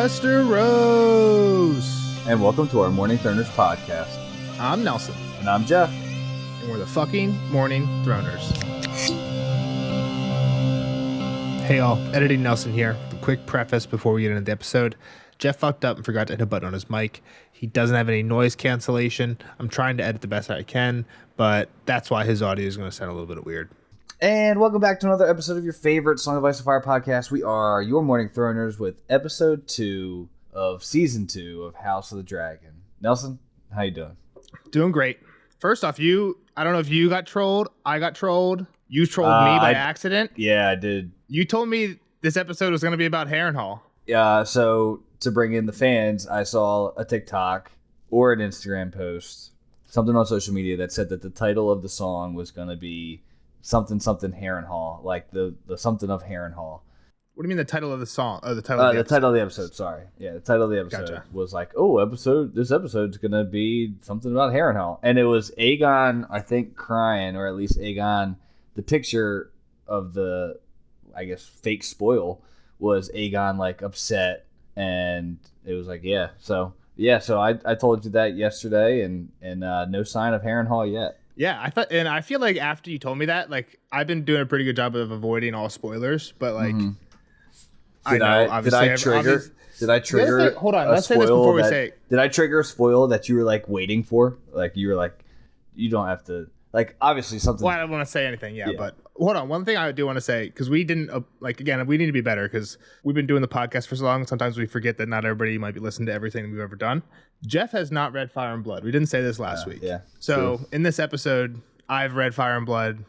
Westeros! And welcome to our Morning Throners podcast. I'm Nelson. And I'm Jeff. And we're the fucking Morning Throners. Hey all, Editing Nelson here. A quick preface before we get into the episode. Jeff fucked up and forgot to hit a button on his mic. He doesn't have any noise cancellation. I'm trying to edit the best I can, but that's why his audio is going to sound a little bit weird. And welcome back to another episode of your favorite Song of Ice and Fire podcast. We are your Morning Throners with episode 2 of season 2 of House of the Dragon. Nelson, how you doing? Doing great. First off, I don't know if you got trolled. I got trolled. You trolled me by accident. Yeah, I did. You told me this episode was going to be about Harrenhal. Yeah, so to bring in the fans, I saw a TikTok or an Instagram post, something on social media that said that the title of the song was going to be something Harrenhal, like the something of Harrenhal. What do you mean the title of the song? Oh, the title of the episode, sorry. Yeah, the title of the episode was like, this episode's going to be something about Harrenhal. And it was Aegon, I think, crying, or at least Aegon, the picture of the, I guess, fake spoil was Aegon, like, upset. And it was like, So I told you that yesterday, and no sign of Harrenhal yet. Yeah, I feel like after you told me that, like, I've been doing a pretty good job of avoiding all spoilers, but like, Did I trigger? Hold on, let's say this before we say. Did I trigger a spoil that you were like waiting for? Like you were like, you don't have to. Like obviously something. Well, I don't want to say anything. Yeah, but hold on. One thing I do want to say, because we didn't again, we need to be better because we've been doing the podcast for so long. Sometimes we forget that not everybody might be listening to everything we've ever done. Jeff has not read Fire and Blood. We didn't say this last week. Yeah. So in this episode, I've read Fire and Blood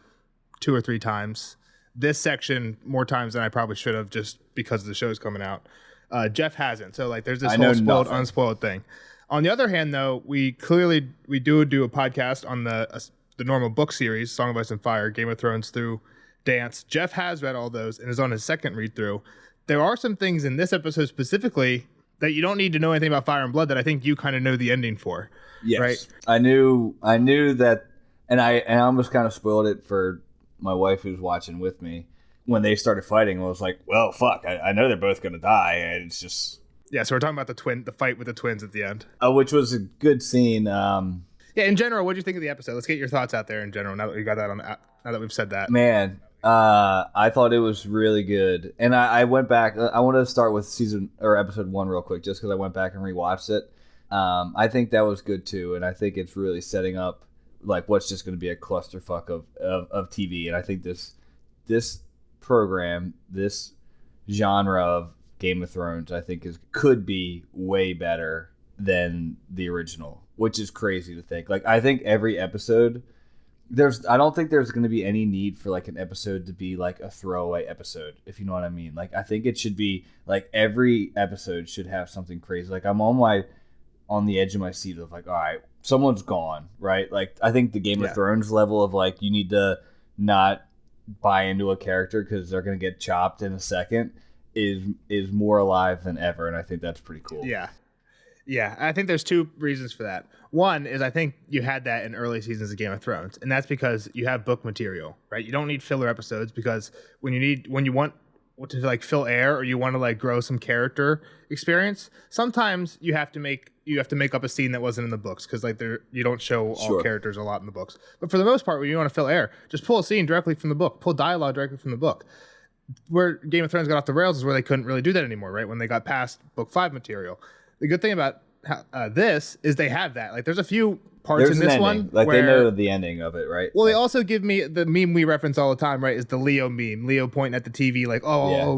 2 or 3 times. This section more times than I probably should have, just because the show's coming out. Jeff hasn't. So like there's this whole spoiled, unspoiled thing. On the other hand, though, we do a podcast on the normal book series, Song of Ice and Fire, Game of Thrones through Dance. Jeff has read all those and is on his second read through. There are some things in this episode specifically that you don't need to know anything about Fire and Blood that I think you kind of know the ending for. Yes. Right? I knew that, and I almost kind of spoiled it for my wife who's watching with me. When they started fighting, I was like, well, fuck, I know they're both going to die. And it's just... Yeah, so we're talking about the fight with the twins at the end. Which was a good scene. Yeah, in general, what do you think of the episode? Let's get your thoughts out there in general, now that we got that now that we've said that. Man, I thought it was really good. And I went back. I wanted to start with episode 1 real quick, just because I went back and rewatched it. I think that was good, too. And I think it's really setting up like what's just going to be a clusterfuck of TV. And I think this program, this genre of Game of Thrones, I think could be way better than the original, which is crazy to think. Like I think every episode, I don't think there's going to be any need for like an episode to be like a throwaway episode, if you know what I mean. Like I think it should be like every episode should have something crazy. Like I'm on the edge of my seat of like, all right, someone's gone, right? Like I think the Game of Thrones level of like you need to not buy into a character because they're going to get chopped in a second is more alive than ever, and I think that's pretty cool. Yeah, I think there's 2 reasons for that. One is I think you had that in early seasons of Game of Thrones, and that's because you have book material, right? You don't need filler episodes because when you want to like fill air or you want to like grow some character experience, sometimes you have to make up a scene that wasn't in the books because like you don't show all characters a lot in the books. But for the most part, when you want to fill air, just pull a scene directly from the book, pull dialogue directly from the book. Where Game of Thrones got off the rails is where they couldn't really do that anymore, right? When they got past book 5 material. The good thing about this is they have that. Like there's a few parts in this one like where, they know the ending of it, right? Well, they also give me the meme we reference all the time, right? Is the Leo meme. Leo pointing at the TV like,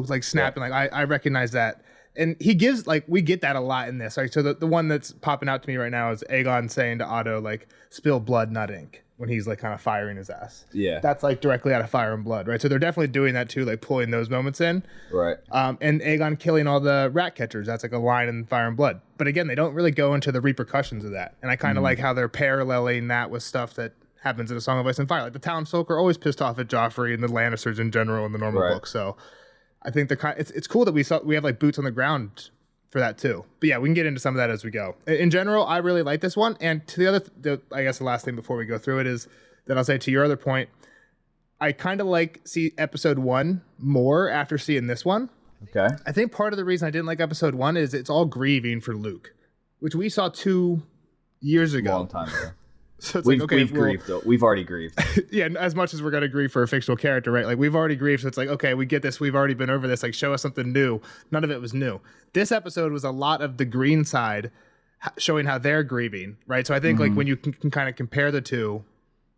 like snapping. Yeah. Like I recognize that. And he gives like we get that a lot in this, right? So the one that's popping out to me right now is Aegon saying to Otto like, "Spill blood, not ink," when he's like kind of firing his ass. Yeah, that's like directly out of Fire and Blood, right? So they're definitely doing that too, like pulling those moments in. Right. And Aegon killing all the rat catchers. That's like a line in Fire and Blood. But again, they don't really go into the repercussions of that. And I kind of like how they're paralleling that with stuff that happens in A Song of Ice and Fire. Like the townsfolk are always pissed off at Joffrey and the Lannisters in general in the normal book. So I think it's cool that we have like boots on the ground for that too. But yeah, we can get into some of that as we go. In general, I really like this one. And to I guess the last thing before we go through it is that I'll say to your other point, I kind of see episode 1 more after seeing this one. Okay. I think part of the reason I didn't like episode 1 is it's all grieving for Luke, which we saw 2 years ago. Long time ago. So it's we've grieved, though. We've already grieved. Yeah, as much as we're going to grieve for a fictional character, right? Like, we've already grieved, so it's like, okay, we get this. We've already been over this. Like, show us something new. None of it was new. This episode was a lot of the green side showing how they're grieving, right? So I think, like, when you can kind of compare the two,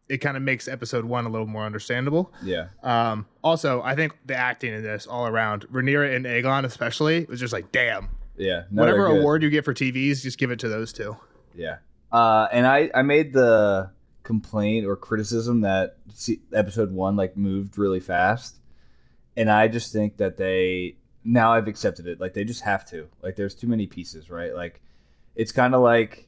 it kind of makes episode 1 a little more understandable. Yeah. Also, I think the acting in this all around, Rhaenyra and Aegon especially, was just like, damn. Yeah. No, Whatever award you get for TVs, just give it to those two. Yeah. And I made the complaint or criticism that episode 1 like moved really fast, and I just think that now I've accepted it. Like, they just have to. Like, there's too many pieces, right? Like, it's kind of like,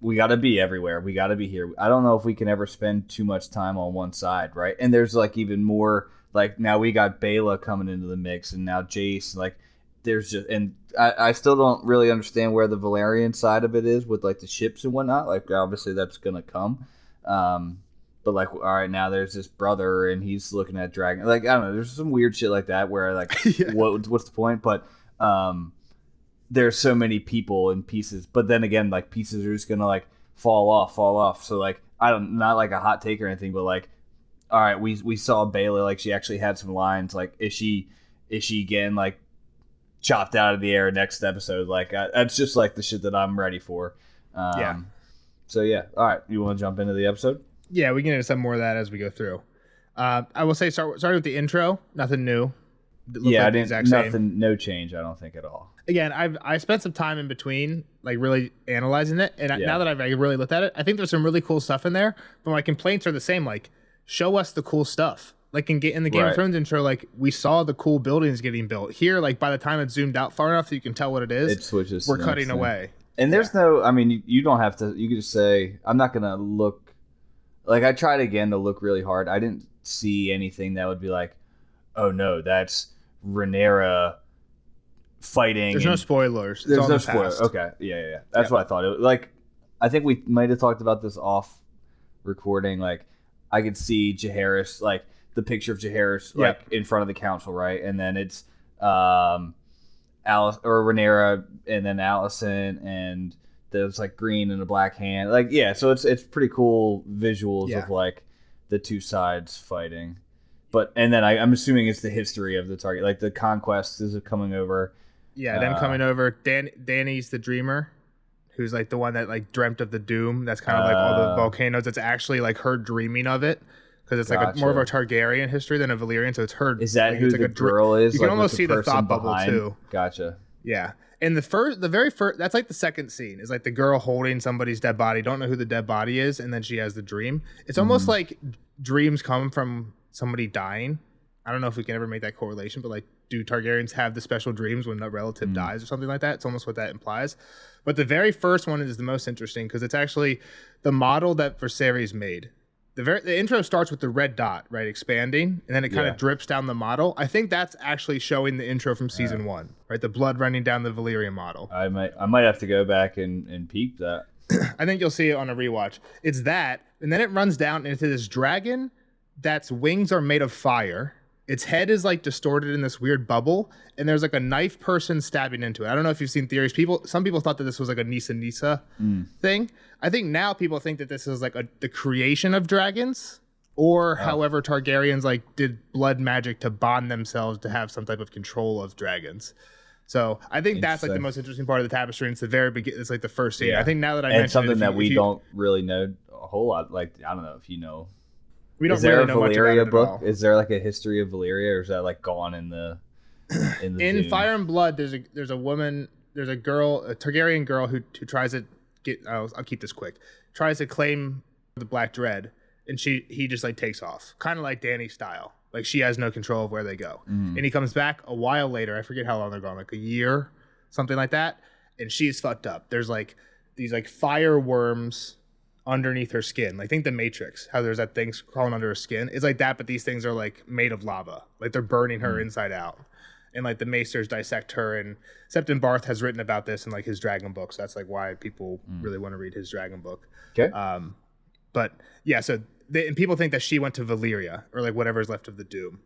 we got to be everywhere. We got to be here. I don't know if we can ever spend too much time on one side, right? And there's like even more. Like, now we got Bela coming into the mix, and now Jace. Like, there's just, and I still don't really understand where the Valerian side of it is with like the ships and whatnot. Like, obviously that's gonna come, but like, all right, now there's this brother and he's looking at dragon. Like, I don't know, there's some weird shit like that where like, yeah. What's the point? But there's so many people and pieces. But then again, like, pieces are just gonna like fall off. So like, not like a hot take or anything, but like, all right, we saw Bela, like, she actually had some lines. Like, is she getting like chopped out of the air next episode? Like, that's just like the shit that I'm ready for. Yeah. So yeah. All right. You want to jump into the episode? Yeah, we can get into some more of that as we go through. I will say, starting with the intro, nothing new. Yeah, nothing, no change. I don't think at all. Again, I spent some time in between, like, really analyzing it, and now that I've really looked at it, I think there's some really cool stuff in there. But my complaints are the same. Like, show us the cool stuff. Like, in the Game of Thrones intro, like, we saw the cool buildings getting built. Here, like, by the time it's zoomed out far enough that you can tell what it is, it switches. We're cutting away. And there's no, I mean, you don't have to. You can just say, I'm not gonna look. Like, I tried again to look really hard. I didn't see anything that would be like, oh no, that's Rhaenyra fighting. There's no spoilers. There's no spoilers. Okay, yeah. That's what I thought. Like, I think we might have talked about this off recording. Like, I could see Jaehaerys, like, the picture of Jaehaerys, like, in front of the council, right? And then it's Alice or Rhaenyra, and then Alicent, and there's like green and a black hand. Like, yeah, so it's pretty cool visuals of like the two sides fighting. But and then I'm assuming it's the history of the target, like the conquest is coming over. Yeah, them coming over. Dany's the dreamer, who's like the one that like dreamt of the doom. That's kind of like all the volcanoes. It's actually like her dreaming of it. Because it's like more of a Targaryen history than a Valyrian, so it's her. Is that like, who the girl is? You can almost see the thought bubble too. Gotcha. Yeah, and the very first, that's like the second scene is like the girl holding somebody's dead body. Don't know who the dead body is, and then she has the dream. It's almost like dreams come from somebody dying. I don't know if we can ever make that correlation, but like, do Targaryens have the special dreams when a relative dies or something like that? It's almost what that implies. But the very first one is the most interesting because it's actually the model that Viserys made. The intro starts with the red dot, right, expanding, and then it kind of drips down the model. I think that's actually showing the intro from season 1, right? The blood running down the Valyrian model. I might have to go back and peep that. I think you'll see it on a rewatch. It's that, and then it runs down into this dragon that's wings are made of fire. Its head is like distorted in this weird bubble, and there's like a knife person stabbing into it. I don't know if you've seen theories. Some people thought that this was like a Nisa thing. I think now people think that this is like the creation of dragons, or however Targaryens like did blood magic to bond themselves to have some type of control of dragons. So I think that's like the most interesting part of the tapestry. And it's the very beginning. It's like the first scene. I think now that I mentioned something that we don't really know a whole lot. Like, I don't know if you know. We don't really know much about it book? At all. Is there like a history of Valyria, or is that like gone in the in Fire and Blood? There's a woman, there's a girl, a Targaryen girl who tries to get. I'll keep this quick. Tries to claim the Black Dread, and he just like takes off, kind of like Dany style. Like, she has no control of where they go, and he comes back a while later. I forget how long they're gone, like a year, something like that, and she's fucked up. There's like these like fire worms underneath her skin. Like, think the Matrix, how there's that thing crawling under her skin. It's like that, but these things are like made of lava. Like, they're burning her inside out. And like the Maesters dissect her, and Septon Barth has written about this in like his dragon book. So that's like why people really want to read his dragon book. Okay. But yeah, so and people think that she went to Valyria, or like whatever's left of the Doom.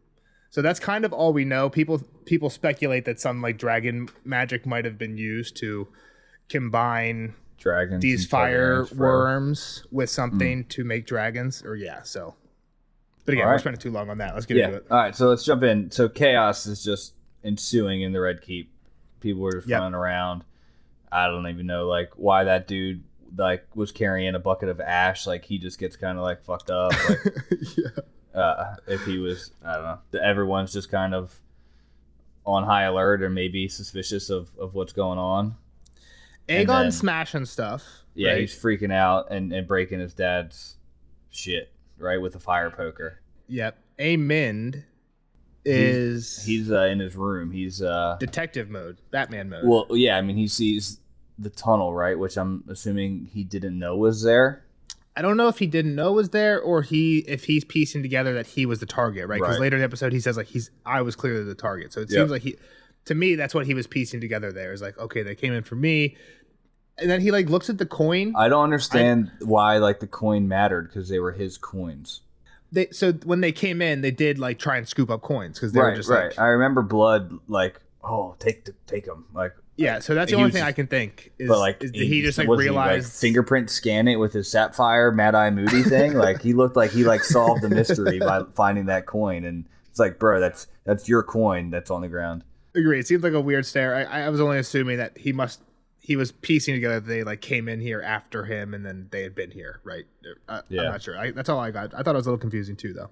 So that's kind of all we know. People speculate that some like dragon magic might have been used to combine Dragons, these fire worms with something to make dragons. So. But again, we're spending too long on that. Let's get into it. All right, so let's jump in. So chaos is just ensuing in the Red Keep. People were just running around. I don't even know like why that dude like was carrying a bucket of ash. Like he just gets kind of like fucked up. Like, if he was, I don't know. Everyone's just kind of on high alert or maybe suspicious of what's going on. Aegon smashing stuff. Yeah, right? He's freaking out and breaking his dad's shit, right, with a fire poker. Yep. Aemond is... He's in his room. He's... detective mode. Batman mode. Well, yeah, I mean, he sees the tunnel, right, which I'm assuming he didn't know was there. I don't know if he didn't know was there or if he's piecing together that he was the target, right? Because later in the episode, he says, like, I was clearly the target. So it seems like to me, that's what he was piecing together there. Is like, okay, they came in for me. And then he like looks at the coin. I don't understand why like the coin mattered because they were his coins. So when they came in, they did like try and scoop up coins because they were just like. I remember Blood like, oh, take them, like. Yeah, so that's the only thing I can think is. But like, did he just like realize fingerprint scan it with his sapphire Mad Eye Moody thing? Like he looked like he like solved the mystery by finding that coin, and it's like, bro, that's your coin that's on the ground. Agree. It seems like a weird stare. I was only assuming that he was piecing together that they like came in here after him and then they had been here, right? I'm not sure. That's all I got. I thought it was a little confusing too, though.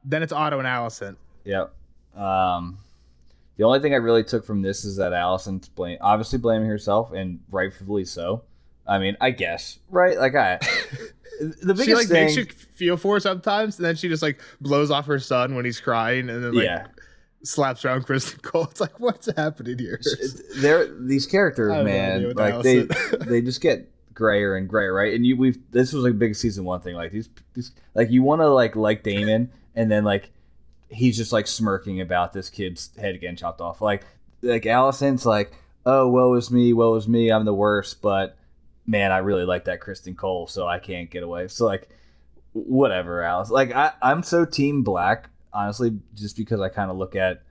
Then it's Otto and Alicent. Yep. The only thing I really took from this is that Alicent's obviously blaming herself, and rightfully so. I mean, I guess, right? Like the biggest she like thing, makes you feel for her sometimes, and then she just like blows off her son when he's crying, and then like slaps around Kristen Cole. It's like, what's happening here? These characters, man, like they just get grayer and grayer, right? And this was like a big season 1 thing. Like these like you want to like Damon, and then like he's just like smirking about this kid's head getting chopped off. Like Alicent's like, oh, woe is me, I'm the worst. But man, I really like that Kristen Cole, so I can't get away. So like, whatever, Alice. Like I'm so team Black. Honestly, just because I kind of look at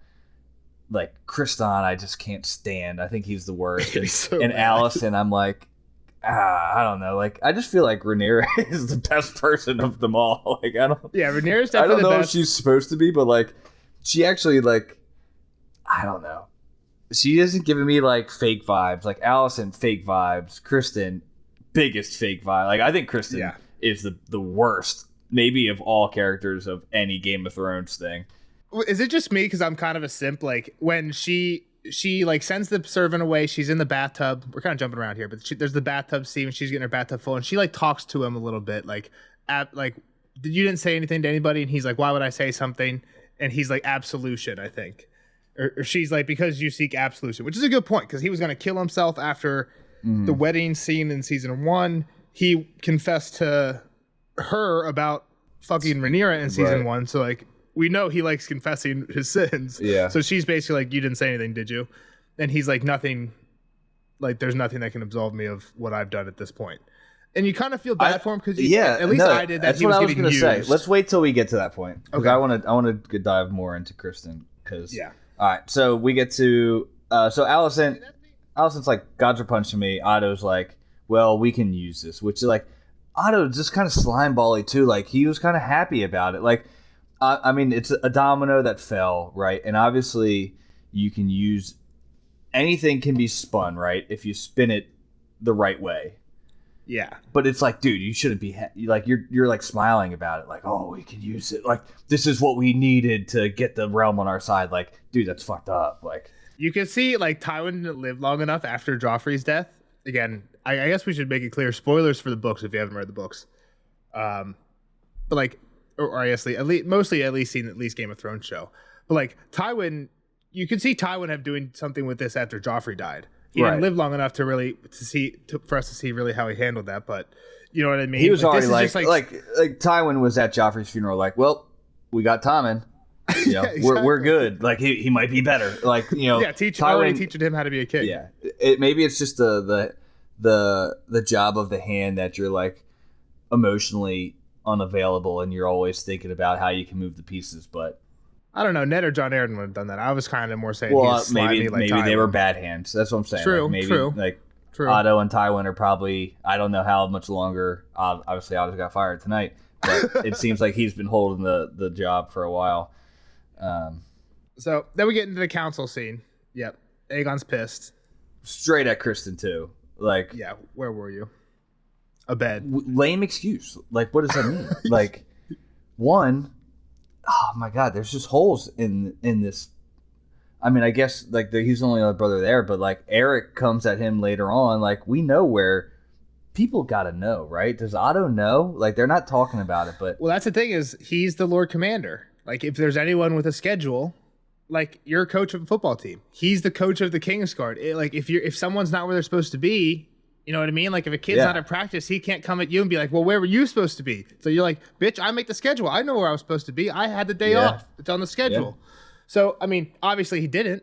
like Kriston, I just can't stand. I think he's the worst. And Alicent, I'm like, I don't know. Like, I just feel like Rhaenyra is the best person of them all. Like, Rhaenyra's definitely the best. I don't know if she's supposed to be, but like, she actually like, I don't know. She isn't giving me like fake vibes. Like Alicent, fake vibes. Kristen, biggest fake vibe. Like, I think Kristen is the worst. Maybe of all characters of any Game of Thrones thing. Is it just me because I'm kind of a simp? Like when she like sends the servant away, she's in the bathtub. We're kind of jumping around here, but there's the bathtub scene when she's getting her bathtub full, and she like talks to him a little bit, like you didn't say anything to anybody, and he's like, why would I say something? And he's like, absolution, I think, or she's like, because you seek absolution, which is a good point because he was gonna kill himself after the wedding scene in season 1. He confessed to her about fucking Rhaenyra in season 1, so like we know he likes confessing his sins. Yeah. So she's basically like, you didn't say anything, did you? And he's like, nothing. Like there's nothing that can absolve me of what I've done at this point. And you kind of feel bad for him because at least I did that. That's he what I was getting going to say. used. Let's wait till we get to that point because I want to dive more into Kristen because All right, so we get to so Alicent's like, gods are punching me. Otto's like, well, we can use this, which is like. Otto just kind of slime bally too. Like he was kind of happy about it. Like, I mean, it's a domino that fell, right? And obviously, you can use anything can be spun, right? If you spin it the right way. Yeah. But it's like, dude, you shouldn't be like you're like smiling about it, like, oh, we can use it. Like this is what we needed to get the realm on our side. Like, dude, that's fucked up. Like you can see, like Tywin didn't live long enough after Joffrey's death. Again, I guess we should make it clear. Spoilers for the books if you haven't read the books. But like, or I guess mostly at least seen Game of Thrones show. But like Tywin, you can see Tywin have doing something with this after Joffrey died. He didn't live long enough for us to see really how he handled that. But you know what I mean. He was already like Tywin was at Joffrey's funeral. Like, well, we got Tommen. You know, exactly. we're good. Like he might be better. Like already teaching him how to be a king. Yeah, maybe it's just the job of the hand that you're like emotionally unavailable and you're always thinking about how you can move the pieces. But I don't know. Ned or John Aaron would have done that. I was kind of more saying he was slimy, maybe like they were Tywin. bad hands. That's what I'm saying. True, Like, maybe true. like True. Otto and Tywin are probably. I don't know how much longer. Obviously, Otto got fired tonight, but it seems like he's been holding the job for a while. So then we get into the council scene. Yep. Aegon's pissed. Straight at Kristen too. Like, Yeah. Where were you? A bed. lame excuse. Like, what does that mean? Like, one, oh my god, there's just holes in this. I mean, I guess like he's the only other brother there, but like Eric comes at him later on. Like, we know where people got to know, right? Does Otto know? Like, they're not talking about it, but Well, that's the thing is he's the Lord Commander. Like, if there's anyone with a schedule, like you're a coach of a football team. He's the coach of the Kingsguard. Like, if someone's not where they're supposed to be, you know what I mean? Like, if a kid's not at practice, he can't come at you and be like, well, where were you supposed to be? So you're like, bitch, I make the schedule. I know where I was supposed to be. I had the day off. It's on the schedule. Yeah. So, I mean, obviously he didn't.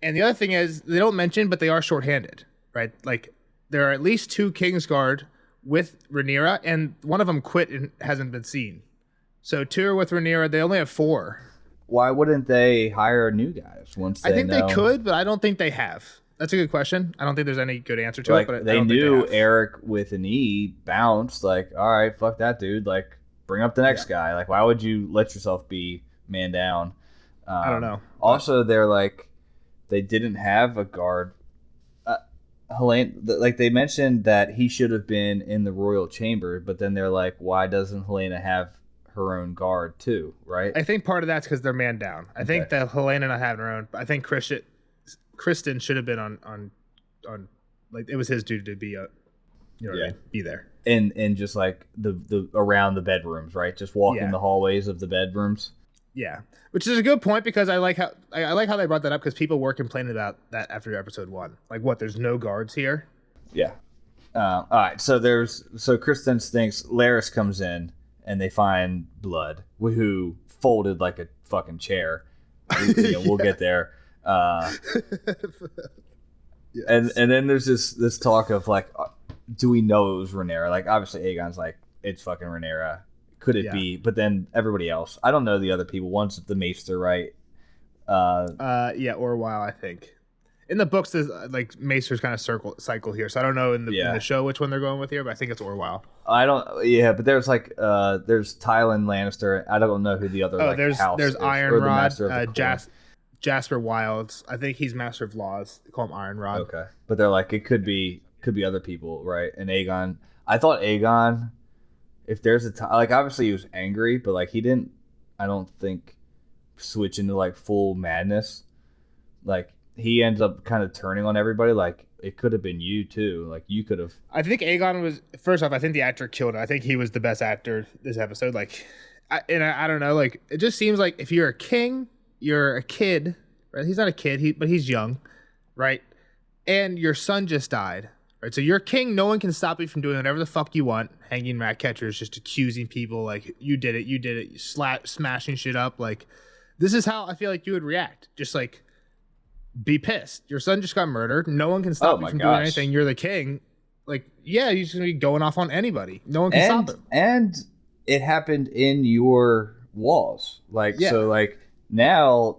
And the other thing is, they don't mention, but they are shorthanded, right? Like, there are at least 2 Kingsguard with Rhaenyra, and one of them quit and hasn't been seen. So 2 are with Rhaenyra. They only have 4. why wouldn't they hire new guys once they I think know? they could, but I don't think they have. That's a good question. I don't think there's any good answer to Like, it, but they I don't knew think they have. Eric with an E bounced. Like, all right, fuck that dude. Like, bring up the next guy. Like, why would you let yourself be man down? I don't know. Also, they're like, they didn't have a guard. Helene, like they mentioned that he should have been in the royal chamber, but then they're like, why doesn't Helena have her own guard too? Right? I think part of that's because they're man down. I think that Helena not having her own. I think Kristen should have been on like it was his duty to be you know what I mean? Be there. And just like the around the bedrooms, right? Just walking the hallways of the bedrooms. Yeah, which is a good point because I like how they brought that up because people were complaining about that after episode 1. Like, what? There's no guards here. Yeah. All right. So Kristen thinks Laris comes in and they find blood, who folded like a fucking chair. We'll get there. Yes. And then there's this talk of like, do we know it was Rhaenyra? Like, obviously Aegon's like, it's fucking Rhaenyra. Could it be? But then everybody else, I don't know the other people. One's the Maester, right? Orwell, I think. In the books, there's like Maester's kind of cycle here, so I don't know in the show which one they're going with here, but I think it's Orwell. I don't. Yeah, but there's like there's Tywin Lannister. I don't know who the other there's house there's is, Ironrod, Jasper Wilds. I think he's Master of Laws. They call him Ironrod. Okay, but they're like it could be other people, right? And Aegon. I thought Aegon. If there's a time, like obviously he was angry, but like he didn't, I don't think, switch into like full madness. Like he ends up kind of turning on everybody. Like it could have been you too. Like you could have. I think Aegon was first off. I think the actor killed it. I think he was the best actor this episode. Like, I don't know. Like it just seems like if you're a king, you're a kid. Right? He's not a kid. But he's young, right? And your son just died. Right, so you're king. No one can stop you from doing whatever the fuck you want. Hanging rat catchers, just accusing people like you did it. You smashing shit up. Like this is how I feel like you would react. Just like be pissed. Your son just got murdered. No one can stop you from doing anything. You're the king. Like he's just gonna be going off on anybody. No one can stop him. And it happened in your walls. So like now,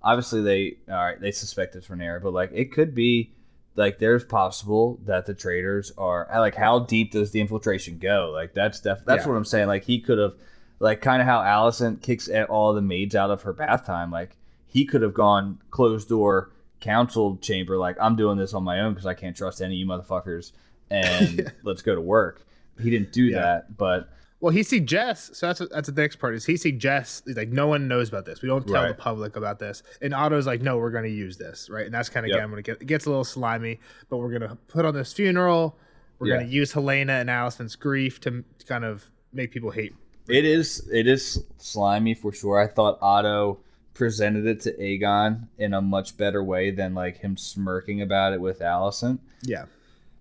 obviously they suspect it's Rhaenyra, but like it could be. Like there's possible that the traitors are like how deep does the infiltration go? Like that's what I'm saying. Like he could have like kind of how Alicent kicks all the maids out of her bath time. Like he could have gone closed door council chamber. Like I'm doing this on my own because I can't trust any of you motherfuckers. And let's go to work. He didn't do that, but. Well, he suggests, so that's the next part, is he suggests, he's like, no one knows about this. We don't tell the public about this. And Otto's like, no, we're going to use this, right? And that's kind of, again, when it gets a little slimy, but we're going to put on this funeral. We're going to use Helena and Alicent's grief to kind of make people hate. It is slimy for sure. I thought Otto presented it to Aegon in a much better way than like him smirking about it with Alicent. Yeah.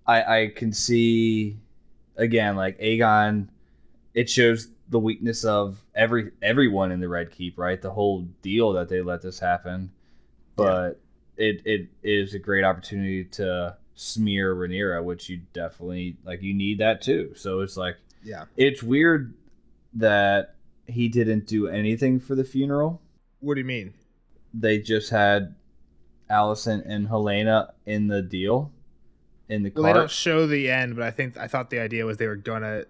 I can see, again, like Aegon... It shows the weakness of everyone in the Red Keep, right? The whole deal that they let this happen. But it is a great opportunity to smear Rhaenyra, which you definitely, like, you need that too. So it's like, it's weird that he didn't do anything for the funeral. What do you mean? They just had Allison and Helena in the deal in the Well, cart. they don't show the end, but I thought the idea was they were gonna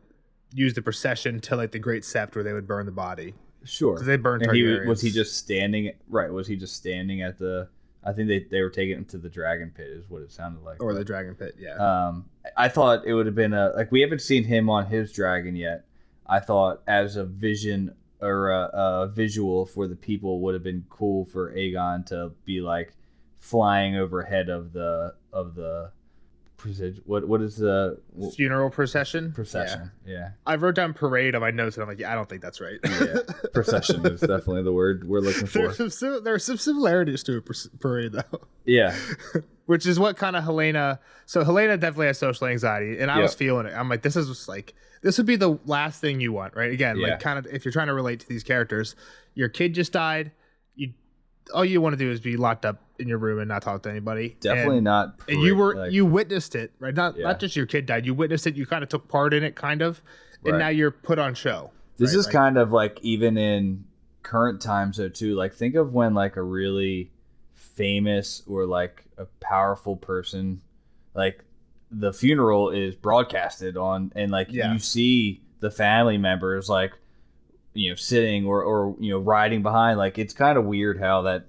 use the procession to like the Great Sept, where they would burn the body. Sure, Because they burned and Targaryens. was he just standing? Right, was he just standing at the? I think they were taking him to the dragon pit, is what it sounded like. Or the dragon pit, yeah. I thought it would have been we haven't seen him on his dragon yet. I thought as a vision or a visual for the people would have been cool for Aegon to be like flying overhead of the what is the Funeral procession. Yeah. I wrote down parade on my notes, and I'm like, yeah, I don't think that's right. Yeah. Procession is definitely the word we're looking for. There are some similarities to a parade, though. Yeah. Which is what kind of Helena. So Helena definitely has social anxiety, and I was feeling it. I'm like, this would be the last thing you want, right? Again, like kind of if you're trying to relate to these characters, your kid just died. All you want to do is be locked up in your room and not talk to anybody. Definitely not. And you witnessed it, right? Not just your kid died. You witnessed it. You kind of took part in it, kind of, and now you're put on show. This is kind of like even in current times though too. Like think of when like a really famous or like a powerful person, like the funeral is broadcasted on, and like you see the family members like sitting or riding behind. Like it's kind of weird how that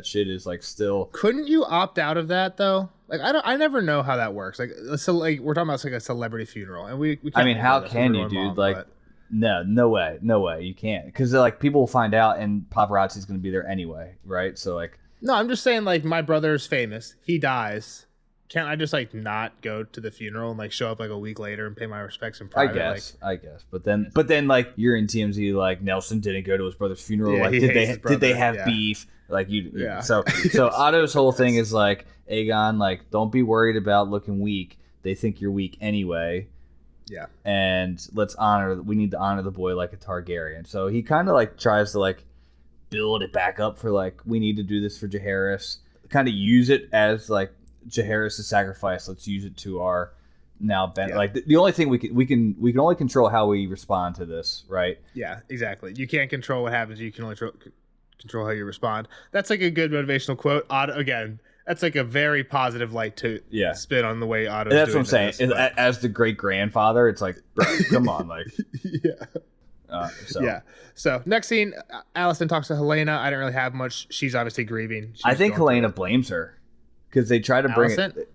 shit is like still. Couldn't you opt out of that though? Like I never know how that works. Like so, like we're talking about like a celebrity funeral, and we can't. I mean, how can you, dude? Like, no way, you can't, because like people will find out, and paparazzi's gonna be there anyway, right? So like, no, I'm just saying like my brother's famous. He dies. Can't I just like not go to the funeral and like show up like a week later and pay my respects in private? I guess. But then like you're in TMZ, like Nelson didn't go to his brother's funeral. Yeah, like did they have beef? Like so Otto's whole thing is like, Aegon, like don't be worried about looking weak. They think you're weak anyway. Yeah. And we need to honor the boy like a Targaryen. So he kind of like tries to like build it back up for like, we need to do this for Jaehaerys. Kind of use it as like Jaehaerys' sacrifice. Let's use it to our now like the only thing we can only control how we respond to this, right? Yeah, exactly. You can't control what happens. You can only control how you respond. That's like a good motivational quote. Otto, again, that's like a very positive light to spin on the way Otto's That's doing what I'm saying. As the great grandfather, it's like, bro, come on, like So next scene, Alicent talks to Helena. I didn't really have much. She's obviously grieving. I think Helena blames her. Because they try to bring it,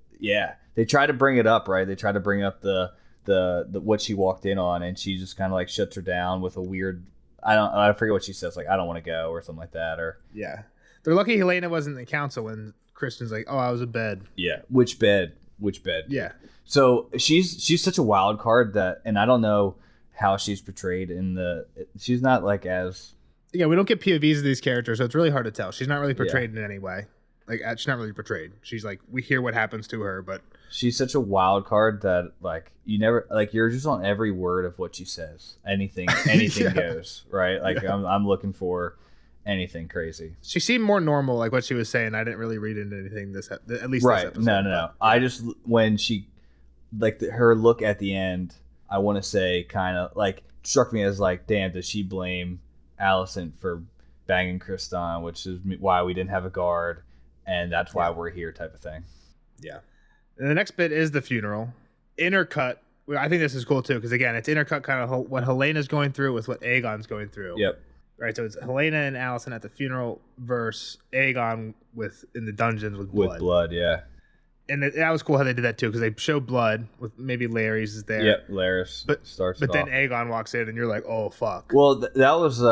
they try to bring it up, right? They try to bring up the what she walked in on, and she just kind of like shuts her down with a weird. I forget what she says, like I don't want to go or something like that, or they're lucky Helena wasn't in the council when Kristen's like, oh, I was in bed. Yeah, which bed? Yeah. So she's such a wild card that, and I don't know how she's portrayed she's not like as. Yeah, we don't get POVs of these characters, so it's really hard to tell. She's not really portrayed in any way. Like, she's not really portrayed. She's like, we hear what happens to her, but she's such a wild card that like you never like you're just on every word of what she says. Anything goes, right? Like I'm looking for anything crazy. She seemed more normal, like what she was saying. I didn't really read into anything at least right. This episode. No. I just when she like her look at the end, I want to say kind of like struck me as like, damn, does she blame Alicent for banging Kristan, which is why we didn't have a guard. And that's why we're here, type of thing. Yeah. And the next bit is the funeral. Intercut. I think this is cool too, because again, it's intercut kind of what Helena's going through with what Aegon's going through. Yep. Right. So it's Helena and Alicent at the funeral versus Aegon in the dungeons with blood. With blood, yeah. And that was cool how they did that too, because they show blood with maybe Larry's is there. Yep, Larys starts. But then Aegon walks in, and you're like, oh fuck. Well, that was.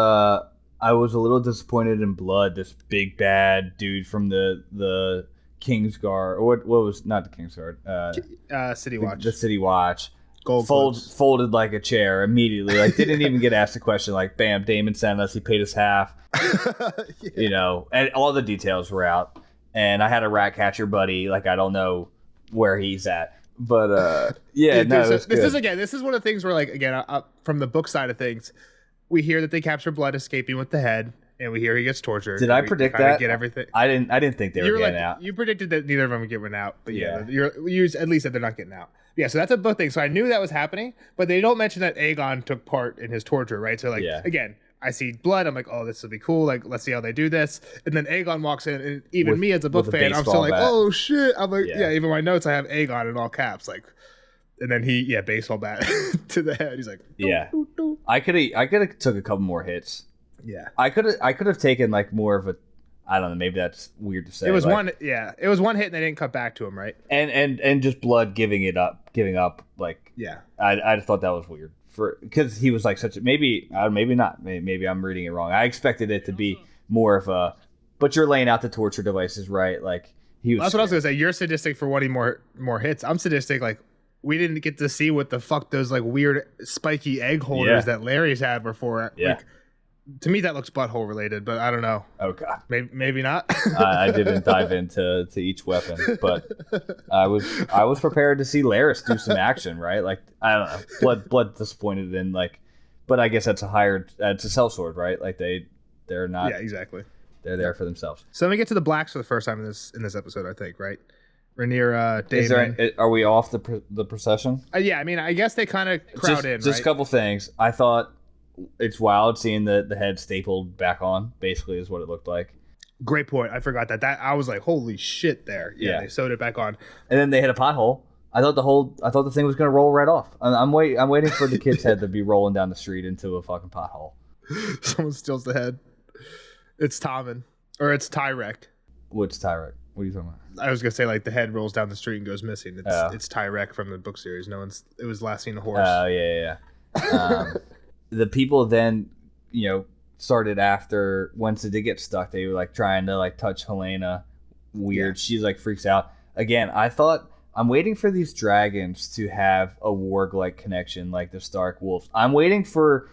I was a little disappointed in Blood, this big bad dude from the Kingsguard, or what was not the Kingsguard, City Watch. The City Watch. Folded like a chair immediately. Like didn't even get asked a question. Like bam, Daemon sent us. He paid us half. And all the details were out. And I had a rat catcher buddy. Like I don't know where he's at. But this is one of the things where like again from the book side of things. We hear that they capture Blood escaping with the head, and we hear he gets tortured. Did I predict that? Get everything. I didn't think they were getting out. You predicted that neither of them would get out, but you at least said they're not getting out. Yeah, so that's a book thing. So I knew that was happening, but they don't mention that Aegon took part in his torture, right? So again, I see blood. I'm like, oh, this will be cool. Like, let's see how they do this. And then Aegon walks in, and even me as a book fan, I'm still like, oh shit. I'm like, yeah. Even my notes, I have Aegon in all caps. Like, and then he, baseball bat to the head. He's like, doo, doo. I could have took a couple more hits. Yeah, I could have taken like more of a, I don't know, maybe that's weird to say. It was one hit, and they didn't cut back to him, right? And just blood giving up. Like, yeah, I just thought that was weird because he was like such a maybe not. Maybe I'm reading it wrong. I expected it to be more of a, but you're laying out the torture devices, right? Like he was. That's what I was gonna say. You're sadistic for wanting more hits. I'm sadistic. Like we didn't get to see what the fuck those like weird spiky egg holders that Larry's had before. Yeah. Like, to me, that looks butthole related, but I don't know. Oh god, maybe not. I didn't dive into each weapon, but I was prepared to see Laris do some action, right? Like I don't know, blood disappointed in like, but I guess it's a sellsword, right? Like they're not. Yeah, exactly. They're there for themselves. So let me get to the blacks for the first time in this episode, I think, right? Rhaenyra, Daemon. Are we off the procession? Yeah, I mean, I guess they kind of crowd in. Just a couple things. I thought. It's wild seeing the head stapled back on, basically, is what it looked like. Great point. I forgot that. I was like, holy shit there. Yeah, they sewed it back on. And then they hit a pothole. I thought the thing was going to roll right off. I'm waiting for the kid's head to be rolling down the street into a fucking pothole. Someone steals the head. It's Tommen. Or it's Tyrek. What's Tyrek? What are you talking about? I was going to say, like, the head rolls down the street and goes missing. It's Tyrek from the book series. It was last seen a horse. Oh, yeah. The people then, started after, once it did get stuck, they were like trying to like touch Helena. Weird. Yeah. She's like freaks out. Again, I thought I'm waiting for these dragons to have a warg-like connection like the Stark wolves. I'm waiting for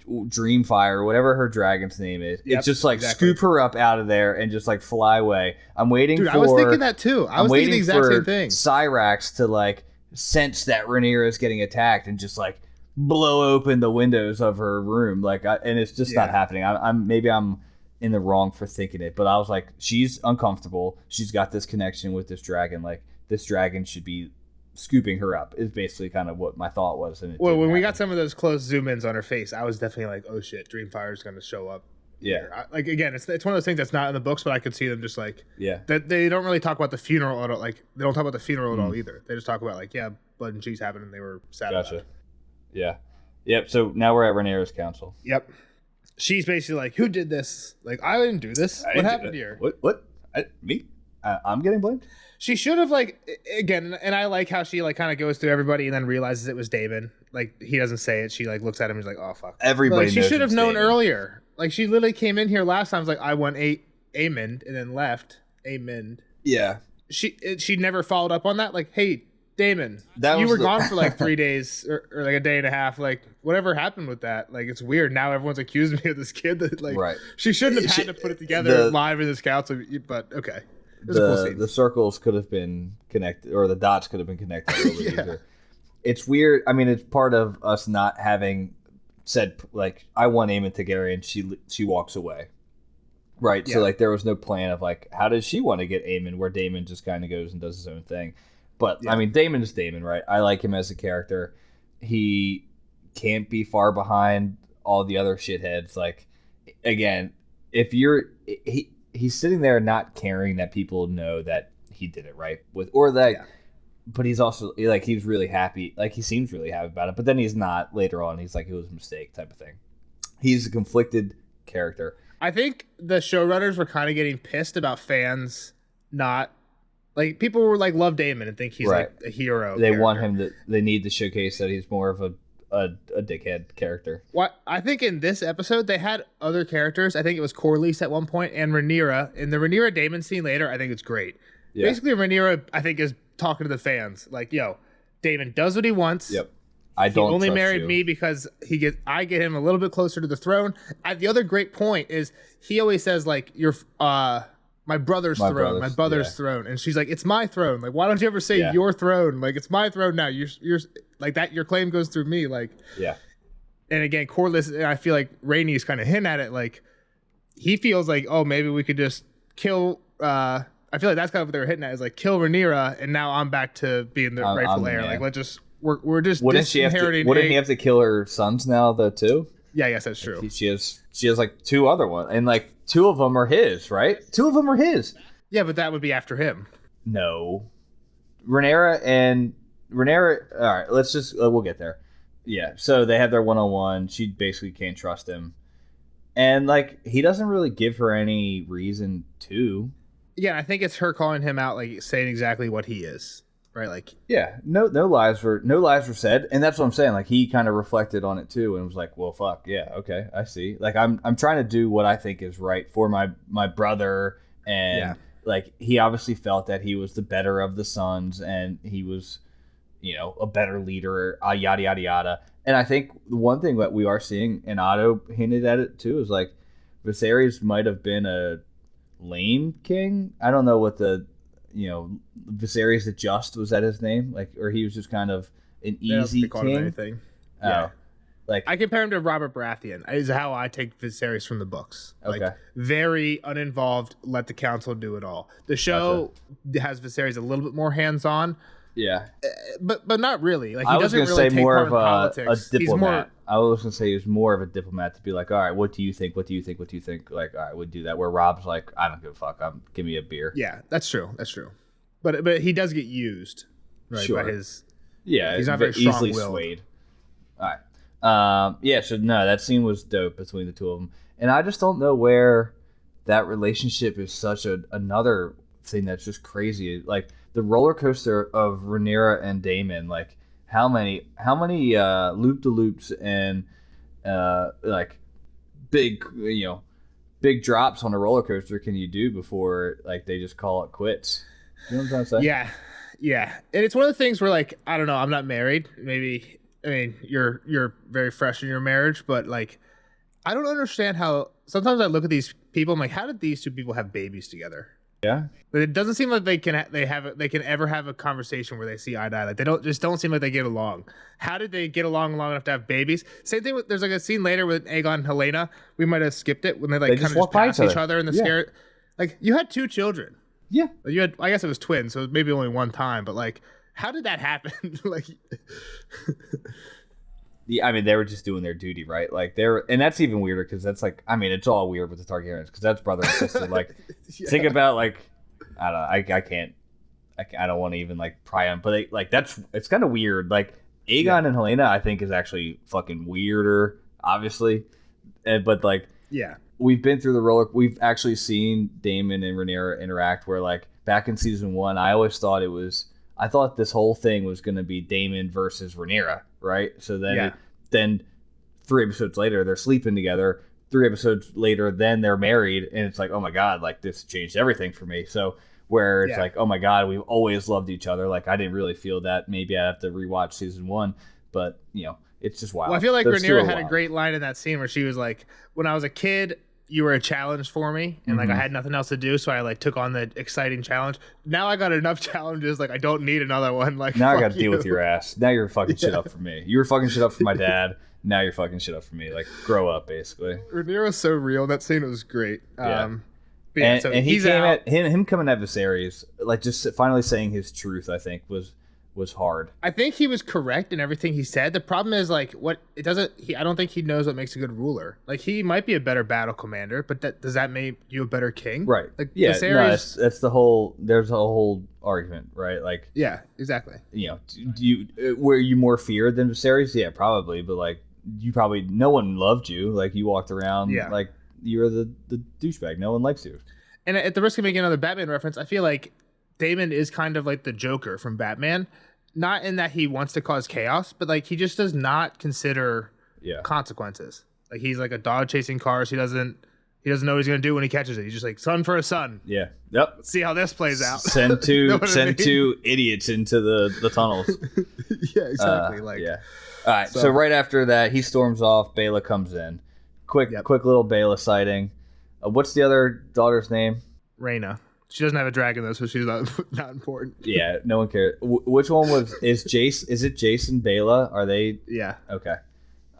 Dreamfire, whatever her dragon's name is. Yep, it's just like scoop her up out of there and just like fly away. I'm waiting for. I was thinking that too. I was thinking the exact same thing. Cyrax to like sense that Rhaenyra is getting attacked and just like blow open the windows of her room, and it's just not happening. I'm in the wrong for thinking it, but I was like, she's uncomfortable. She's got this connection with this dragon. Like this dragon should be scooping her up. Is basically kind of what my thought was. And when we got some of those close zoom ins on her face, I was definitely like, oh shit, Dreamfire is going to show up. Yeah, like again, it's one of those things that's not in the books, but I could see them just like that. They don't really talk about the funeral at all. Like they don't talk about the funeral at all either. They just talk about like blood and cheese happened and they were sad about it. Yeah. Yep. So now we're at Rhaenyra's council. Yep. She's basically like, "Who did this? Like, I didn't do this. What happened here? What? Me? I'm getting blamed." She should have again, and I like how she like kind of goes through everybody and then realizes it was Daemon. Like he doesn't say it. She like looks at him. And he's like, "Oh fuck." Everybody. She should have known earlier. Like she literally came in here last time. Was like, "I won Aemond," and then left Aemond. Yeah. She never followed up on that. Like, hey. Daemon, you were gone for like 3 days or like a day and a half. Like, whatever happened with that? Like, it's weird. Now everyone's accusing me of this kid that like she shouldn't have had to put it together live in this council. But okay, the circles could have been connected, or the dots could have been connected. Easier. It's weird. I mean, it's part of us not having said like, I want Aemon to get her, and she walks away. Right. Yeah. So like, there was no plan of like, how does she want to get Aemon? Where Daemon just kind of goes and does his own thing. But, I mean, Daemon is Daemon, right? I like him as a character. He can't be far behind all the other shitheads. Like, again, if he's sitting there not caring that people know that he did it, right? But he's also, like, he's really happy. Like, he seems really happy about it. But then he's not later on. He's like, it was a mistake type of thing. He's a conflicted character. I think the showrunners were kind of getting pissed about fans not... Like, people were like, love Daemon and think he's like a hero. They want him they need to showcase that he's more of a dickhead character. What I think in this episode, they had other characters. I think it was Corlys at one point and Rhaenyra. In the Rhaenyra Daemon scene later, I think it's great. Yeah. Basically, Rhaenyra, I think, is talking to the fans. Like, yo, Daemon does what he wants. Yep. He only married me because I get him a little bit closer to the throne. The other great point is he always says, like, you're... my brother's throne, and she's like, it's my throne. Like, why don't you ever say your throne? Like, it's my throne now. You're like that. Your claim goes through me. Like, And again, Corlys, and I feel like Rhaenys kind of hint at it. Like, he feels like, oh, maybe we could just kill. I feel like that's kind of what they were hitting at, is like kill Rhaenyra, and now I'm back to being the rightful heir. Like, let's just we're just wouldn't he have to kill her sons now though too? Yeah, I guess that's true. She has like 2 other ones, and like 2 of them are his, right? 2 of them are his. Yeah, but that would be after him. No, Rhaenyra. All right, let's just we'll get there. Yeah, so they have their 1-on-1. She basically can't trust him, and like he doesn't really give her any reason to. Yeah, I think it's her calling him out, like saying exactly what he is, right? Like, yeah, no lies were said, and that's what I'm saying. Like he kind of reflected on it too, and was like, "Well, fuck, yeah, okay, I see." Like I'm trying to do what I think is right for my brother, and like he obviously felt that he was the better of the sons, and he was, a better leader, yada yada yada. And I think the one thing that we are seeing, and Otto hinted at it too, is like Viserys might have been a lame king. I don't know what Viserys the Just, was that his name? Like, or he was just kind of an easy king. Anything. Yeah. Like I compare him to Robert Baratheon. Is how I take Viserys from the books. Okay. Like very uninvolved. Let the council do it all. The show has Viserys a little bit more hands-on. Yeah, but not really. Like he doesn't really take part in politics. A diplomat. I was gonna say he's more of a diplomat to be like, all right, what do you think? What do you think? What do you think? Like, all right, we'll do that. Where Rob's like, I don't give a fuck. Give me a beer. Yeah, that's true. That's true. But he does get used, right? Sure. By his he's not very easily strong-willed. swayed. All right. Yeah. So no, that scene was dope between the 2 of them, and I just don't know where that relationship is such another thing that's just crazy. Like the roller coaster of Rhaenyra and Daemon. Like how many loop de loops and like big drops on a roller coaster can you do before like they just call it quits? You know what I'm trying to say? Yeah. And it's one of the things where like I don't know. I'm not married. Maybe you're very fresh in your marriage, but like I don't understand how. Sometimes I look at these people. I'm like, how did these 2 people have babies together? Yeah, but it doesn't seem like they can ever have a conversation where they see eye to eye. Like they don't seem like they get along. How did they get along long enough to have babies? Same thing with there's like a scene later with Aegon and Helena. We might have skipped it when they kind of just pass each other in the scare. Like you had 2 children. Yeah, you had. I guess it was twins, so maybe only one time. But like, how did that happen? Like, yeah, I mean, they were just doing their duty, right? Like and that's even weirder because that's like, I mean, it's all weird with the Targaryens because that's brother and sister. Like, think about like, I don't know, I can't, I don't want to even like pry on, but it's kind of weird. Like Aegon and Helena, I think is actually fucking weirder, obviously, but like, we've been through we've actually seen Daemon and Rhaenyra interact. Where like back in season 1, I thought this whole thing was going to be Daemon versus Rhaenyra, right? So then 3 episodes later, they're sleeping together. 3 episodes later, then they're married, and it's like, oh my god, like this changed everything for me. So where it's like, oh my god, we've always loved each other. Like I didn't really feel that. Maybe I have to rewatch season 1, but it's just wild. Well, I feel like Rhaenyra had a great line in that scene where she was like, when I was a kid, you were a challenge for me, and like I had nothing else to do, so I like took on the exciting challenge. Now I got enough challenges, like I don't need another one. Like now I got to deal with your ass. Now you're fucking shit up for me. You were fucking shit up for my dad. Now you're fucking shit up for me. Like grow up, basically. Rhaenyra's so real. That scene was great. Yeah. So and he's at him coming at Viserys, like just finally saying his truth. I think was hard. I think he was correct in everything he said. The problem is like I don't think he knows what makes a good ruler. Like he might be a better battle commander, but does that make you a better king? Right. Like yeah. Viserys, no, that's the whole. There's a whole argument, right? Like yeah, exactly. Were you more feared than Viserys? Yeah, probably. But like no one loved you. Like you walked around like you were the douchebag. No one likes you. And at the risk of making another Batman reference, I feel like Daemon is kind of like the Joker from Batman. Not in that he wants to cause chaos, but like he just does not consider consequences. Like he's like a dog chasing cars. He doesn't know what he's gonna do when he catches it. He's just like son for a son. Yeah. Yep. Let's see how this plays out. Send two idiots into the tunnels. Yeah, exactly. All right. So right after that, he storms off. Baela comes in. Quick little Baela sighting. What's the other daughter's name? Rhaena. She doesn't have a dragon though, so she's not important. Yeah, no one cares. Which one is Jace? Is it Jason Baela? Are they? Yeah. Okay.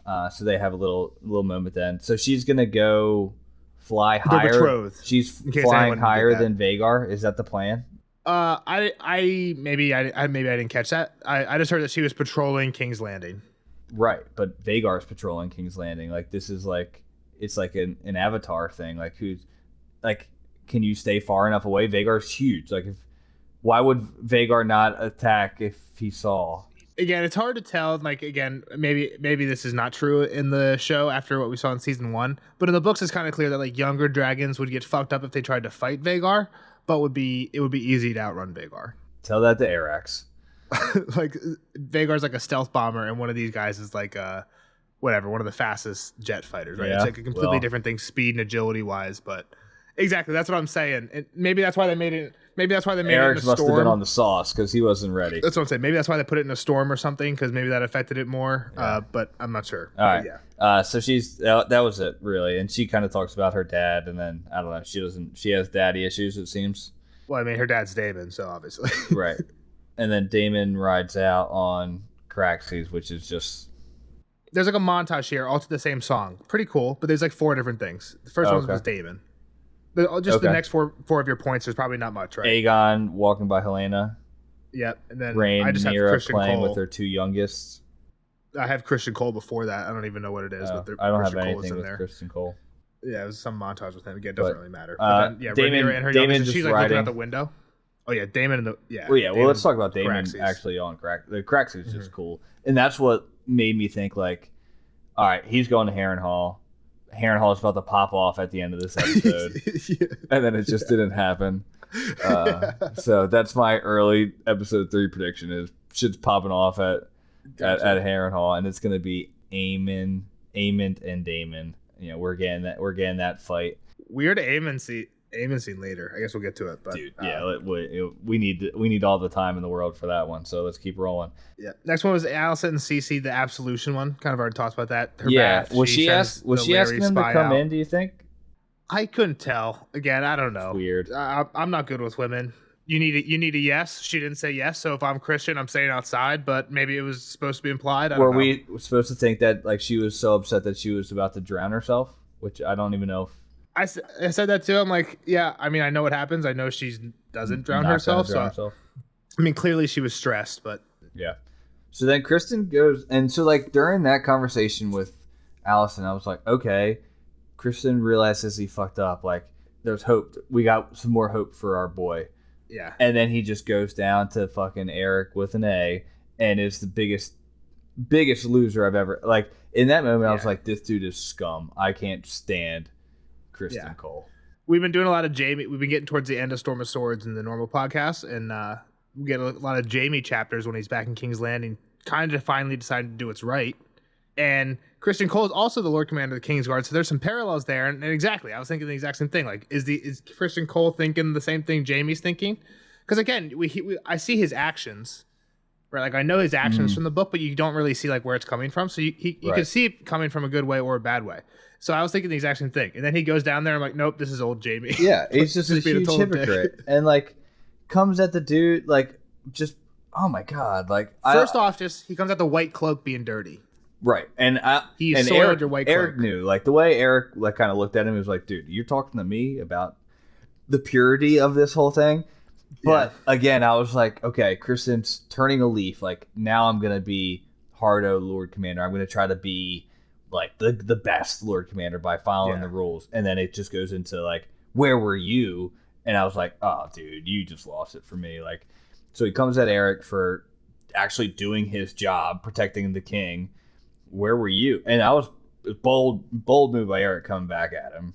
So they have a little moment then. So she's gonna go fly higher. They're betrothed. She's flying higher than Vhagar. Is that the plan? I maybe I didn't catch that. I just heard that she was patrolling King's Landing. Right, but Vagar's patrolling King's Landing. Like this is like it's like an Avatar thing. Like who's like can you stay far enough away? Vagar's huge. Like why would Vagar not attack if he saw? Again, it's hard to tell. Like again, maybe this is not true in the show after what we saw in season 1, but in the books it's kind of clear that like younger dragons would get fucked up if they tried to fight Vagar, but it would be easy to outrun Vagar. Tell that to Arax. Like Vagar's like a stealth bomber, and one of these guys is like one of the fastest jet fighters, right? Yeah, it's like a completely different thing, speed and agility wise. But exactly, that's what I'm saying. And maybe that's why they made it. Maybe that's why they made it in a Arax must storm. have been on the sauce because he wasn't ready. That's what I'm saying. Maybe that's why they put it in a storm or something, because maybe that affected it more. Yeah. But I'm not sure. All right. Yeah. So that was it really, and she kind of talks about her dad, and then I don't know. She has daddy issues. It seems. Well, I mean, her dad's Damon, so obviously. Right. And then Damon rides out on Caraxes, which is just... There's like a montage here, all to the same song. Pretty cool, but there's like 4 different things. The first one was Damon. The next four of your points, there's probably not much, right? Aegon walking by Helena. Yep. And then I just Rhaenyra have Christian playing Cole. with her 2 youngest. I have Christian Cole before that. I don't even know what it is, but I don't Christian have Cole is anything in with there. Christian Cole. Yeah, it was some montage with him. Again, it doesn't really matter. Damon, Rhaenyra and her Damon youngest, just she's like riding. looking out the window. Oh yeah, Damon and the Well, let's talk about Damon Caraxes. actually on The Caraxes is just cool, and that's what made me think like, all right, he's going to Harrenhal. Harrenhal is about to pop off at the end of this episode, and then it just didn't happen. So that's my early episode 3 prediction: is shit's popping off at Harrenhal, and it's going to be Aemon, and Damon. You know, we're getting that fight. Weird Aemon scene later. I guess we'll get to it. But dude, yeah, we need all the time in the world for that one. So let's keep rolling. Yeah. Next one was Alicent and Cece, the absolution one. Kind of already talked about that. Her bath, was she asking him to come in? Do you think? I couldn't tell. Again, I don't know. It's weird. I'm not good with women. You need a yes. She didn't say yes. So if I'm Christian, I'm staying outside. But maybe it was supposed to be implied. I don't know. We supposed to think that like she was so upset that she was about to drown herself? Which I don't even know if. I said that too. I'm like, yeah. I mean, I know what happens. I know she doesn't drown herself. I mean, clearly she was stressed, but yeah. So then Kristen goes, and so like during that conversation with Allison, I was like, okay, Kristen realizes he fucked up. Like, there's hope. We got some more hope for our boy. Yeah. And then he just goes down to fucking Eric with an A, and is the biggest loser I've ever like. In that moment, I was like, this dude is scum. I can't stand Kristen Cole. We've been doing a lot of Jamie. We've been getting towards the end of Storm of Swords in the normal podcast, and we get a lot of Jamie chapters when he's back in King's Landing, kind of finally deciding to do what's right. And Kristen Cole is also the Lord Commander of the King's Guard, so there's some parallels there. And exactly, I was thinking the exact same thing. Like, is Kristen Cole thinking the same thing Jamie's thinking? Because again, I see his actions, right? Like I know his actions from the book, but you don't really see like where it's coming from. So you can see it coming from a good way or a bad way. So I was thinking the exact same thing. And then he goes down there. I'm like, nope, this is old Jamie. Yeah, he's just a huge hypocrite. And like comes at the dude like just oh my god, like first off, just he comes at the white cloak being dirty. Right, and soiled your white cloak. Eric knew, like the way Eric like kind of looked at him, he was like, "Dude, you're talking to me about the purity of this whole thing." But again, I was like, "Okay, Kristen's turning a leaf. Like now, I'm gonna be Hardo Lord Commander. I'm gonna try to be like the best Lord Commander by following the rules." And then it just goes into like, "Where were you?" And I was like, "Oh, dude, you just lost it for me." Like, so he comes at Eric for actually doing his job, protecting the king. Where were you? And I was bold move by Eric coming back at him.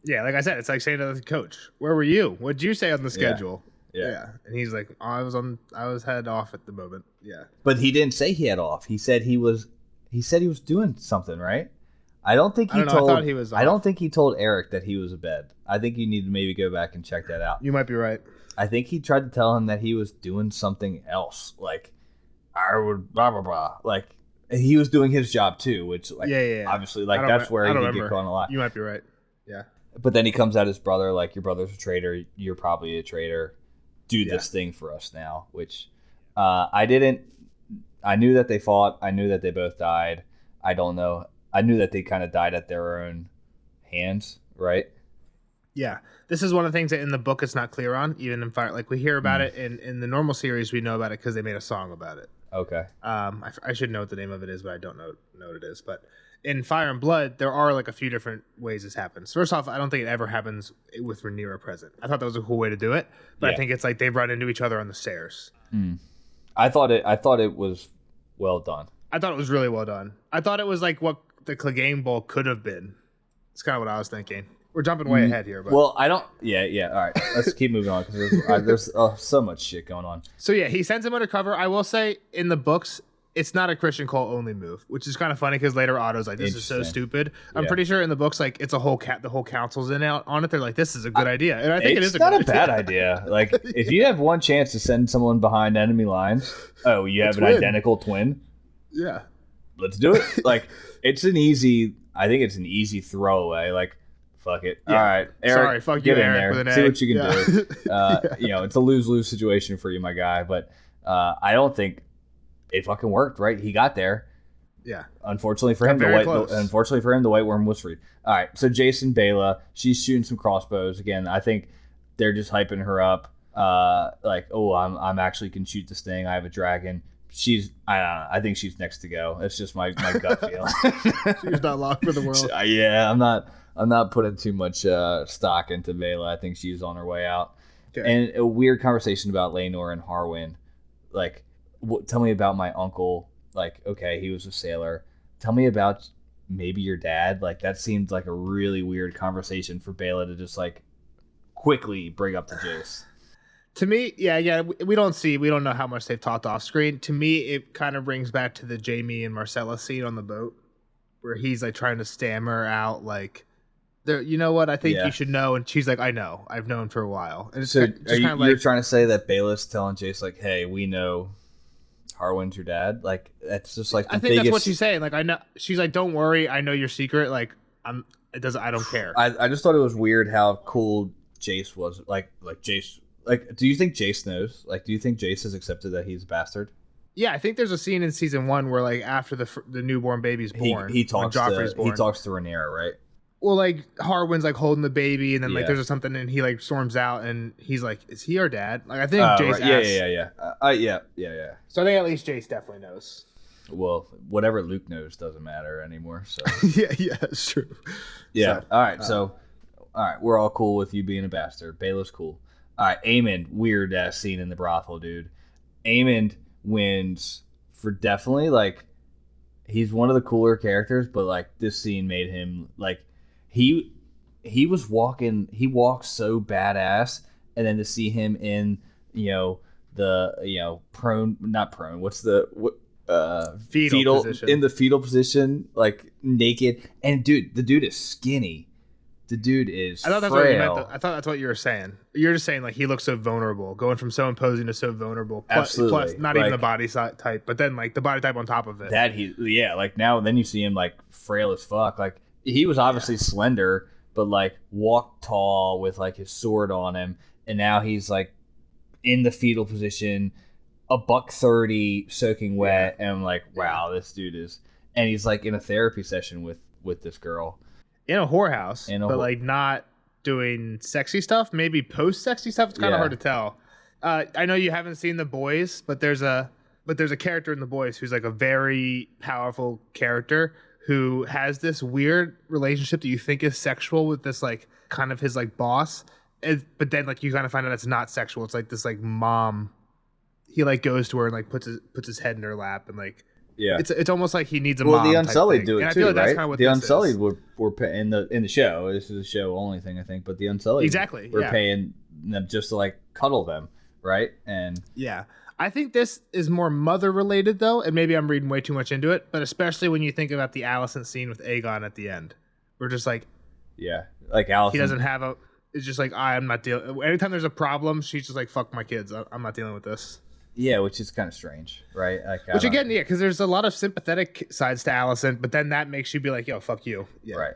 Yeah, like I said, it's like saying to the coach, "Where were you? What'd you say on the schedule?" Yeah. And he's like, I was head off at the moment. Yeah. But he didn't say he had off. He said he was doing something, right? I don't think he told. I thought he was off. I don't think he told Eric that he was abed. I think you need to maybe go back and check that out. You might be right. I think he tried to tell him that he was doing something else, like I would blah blah blah, like. He was doing his job too, which like obviously like that's where he could get caught a lot. You might be right. Yeah. But then he comes at his brother like, your brother's a traitor, you're probably a traitor. Do this thing for us now, which I didn't. I knew that they fought. I knew that they both died. I don't know. I knew that they kind of died at their own hands, right? Yeah. This is one of the things that in the book it's not clear on, even in Fire. Like we hear about it in the normal series, we know about it because they made a song about it. Okay. I should know what the name of it is, but I don't know what it is. But in Fire and Blood, there are like a few different ways this happens. First off, I don't think it ever happens with Rhaenyra present. I thought that was a cool way to do it, but I think it's like they run into each other on the stairs. I thought it was well done. I thought it was really well done. I thought it was like what the Clegane Bowl could have been. It's kind of what I was thinking. We're jumping way ahead here. But. Well, I don't... Yeah. All right. Let's keep moving on because there's so much shit going on. So, yeah, he sends him undercover. I will say, in the books, it's not a Christian Cole only move, which is kind of funny because later Otto's like, this is so stupid. I'm pretty sure in the books, like, it's a whole the whole council's in out on it. They're like, this is a good idea. And I think it is not a bad idea. Like, if you have one chance to send someone behind enemy lines, you have an identical twin. Yeah. Let's do it. Like, I think it's an easy throwaway. Like, fuck it. Yeah. All right, Eric. Sorry, fuck get you, in Eric, there. See what you can do. It's a lose-lose situation for you, my guy. But I don't think it fucking worked. Right? He got there. Yeah. Unfortunately for him, the White Worm was freed. All right. So Jason Bela, she's shooting some crossbows again. I think they're just hyping her up. Like, oh, I'm actually can shoot this thing. I have a dragon. I don't know. I think she's next to go. It's just my gut feel. She's not locked for the world. Yeah, I'm not putting too much stock into Vela. I think she's on her way out. Okay. And a weird conversation about Laenor and Harwin. Like, tell me about my uncle. Like, okay, he was a sailor. Tell me about maybe your dad. Like, that seemed like a really weird conversation for Bela to just like quickly bring up to Jace. To me, yeah, we don't know how much they've talked off screen. To me, it kind of brings back to the Jaime and Marcella scene on the boat, where he's like trying to stammer out like, you know what, I think you should know, and she's like, I know, I've known for a while. And it's so just kind of like, you're trying to say that Baelish telling Jace like, hey, we know Harwin's your dad? Like, that's just like the biggest... that's what she's saying. Like, I know, she's like, don't worry, I know your secret. Like, I don't care. I just thought it was weird how cool Jace was. Like Jace. Like, do you think Jace knows? Like, do you think Jace has accepted that he's a bastard? Yeah, I think there's a scene in season 1 where, like, after the newborn baby's born, he talks to Rhaenyra, right? Well, like, Harwin's like holding the baby, and then like there's something, and he like storms out, and he's like, "Is he our dad?" Like, I think Jace. Right. Yeah. So I think at least Jace definitely knows. Well, whatever Luke knows doesn't matter anymore. So yeah, it's true. Yeah. So, all right, we're all cool with you being a bastard. Bela's cool. All right, Aemond, weird ass scene in the brothel, dude. Aemond wins for definitely like he's one of the cooler characters, but like this scene made him like he walks so badass, and then to see him in fetal position. In the fetal position, like naked, and dude, the dude is skinny. The dude is I thought that's frail. what you meant. I thought that's what you were saying. You're just saying like he looks so vulnerable, going from so imposing to so vulnerable. Absolutely. Plus not even the body type, but then like the body type on top of it. Like now then you see him like frail as fuck. Like he was obviously slender, but like walked tall with like his sword on him, and now he's like in the fetal position, $130 soaking wet, and I'm like, wow, this dude is, and he's like in a therapy session with this girl. In a whorehouse, but like not doing sexy stuff. Maybe post-sexy stuff. It's kind of hard to tell. I know you haven't seen The Boys, but there's a character in The Boys who's like a very powerful character who has this weird relationship that you think is sexual with this like kind of his like boss, but then like you kind of find out it's not sexual. It's like this like mom. He like goes to her and like puts his head in her lap and like. Yeah, it's almost like he needs a mom. Well, the Unsullied do it and too, I feel like right? That's kind of what the Unsullied were in the show. This is a show only thing, I think. But the Unsullied were paying them just to like cuddle them, right? And I think this is more mother related though, and maybe I'm reading way too much into it. But especially when you think about the Alicent scene with Aegon at the end, we're just like, like Alicent. He doesn't have a. It's just like I'm not dealing. Anytime there's a problem, she's just like, fuck my kids. I'm not dealing with this. Yeah, which is kind of strange, right? Like, which again, because there's a lot of sympathetic sides to Alicent, but then that makes you be like, yo, fuck you. Yeah. Right.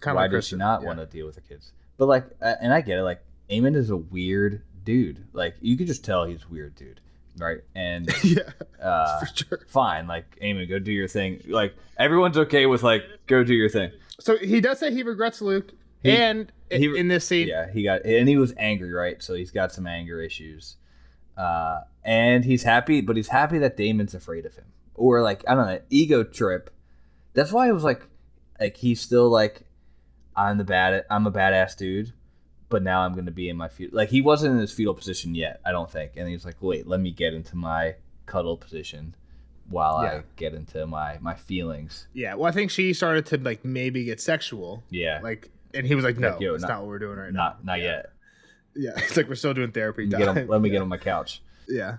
Why does she not want to deal with her kids? But like, and I get it, like, Aemond is a weird dude. Like, you could just tell he's a weird dude, right? And for sure. Fine, like, Aemond, go do your thing. Like, everyone's okay with like, go do your thing. So he does say he regrets Luke, in this scene. Yeah, he was angry, right? So he's got some anger issues. And he's happy, but he's happy that Damon's afraid of him. Or like, I don't know, ego trip. That's why it was like he's still like, I'm a badass dude, but now I'm going to be in my fetal. Like, he wasn't in his fetal position yet, I don't think. And he was like, wait, let me get into my cuddle position while I get into my feelings. Yeah, well, I think she started to like maybe get sexual. Yeah. Like, and he was like, no, that's not what we're doing right now. Not yet. Yeah, it's like we're still doing therapy. Let me get on my couch. Yeah.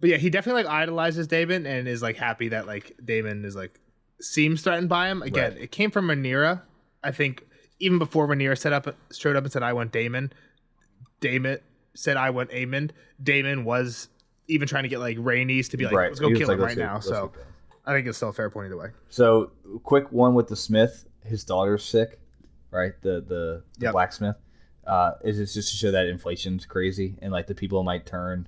But yeah, he definitely like idolizes Damon and is like happy that like Damon is like seems threatened by him. Again, It came from Rhaenyra. I think even before Rhaenyra showed up and said, I want Damon. Damon said, I want Aemond. Damon was even trying to get like Rhaenys to be like, let's go kill him right now. So I think it's still a fair point either way. So quick one with the Smith. His daughter's sick, right? The blacksmith. Is this just to show that inflation's crazy and like the people might turn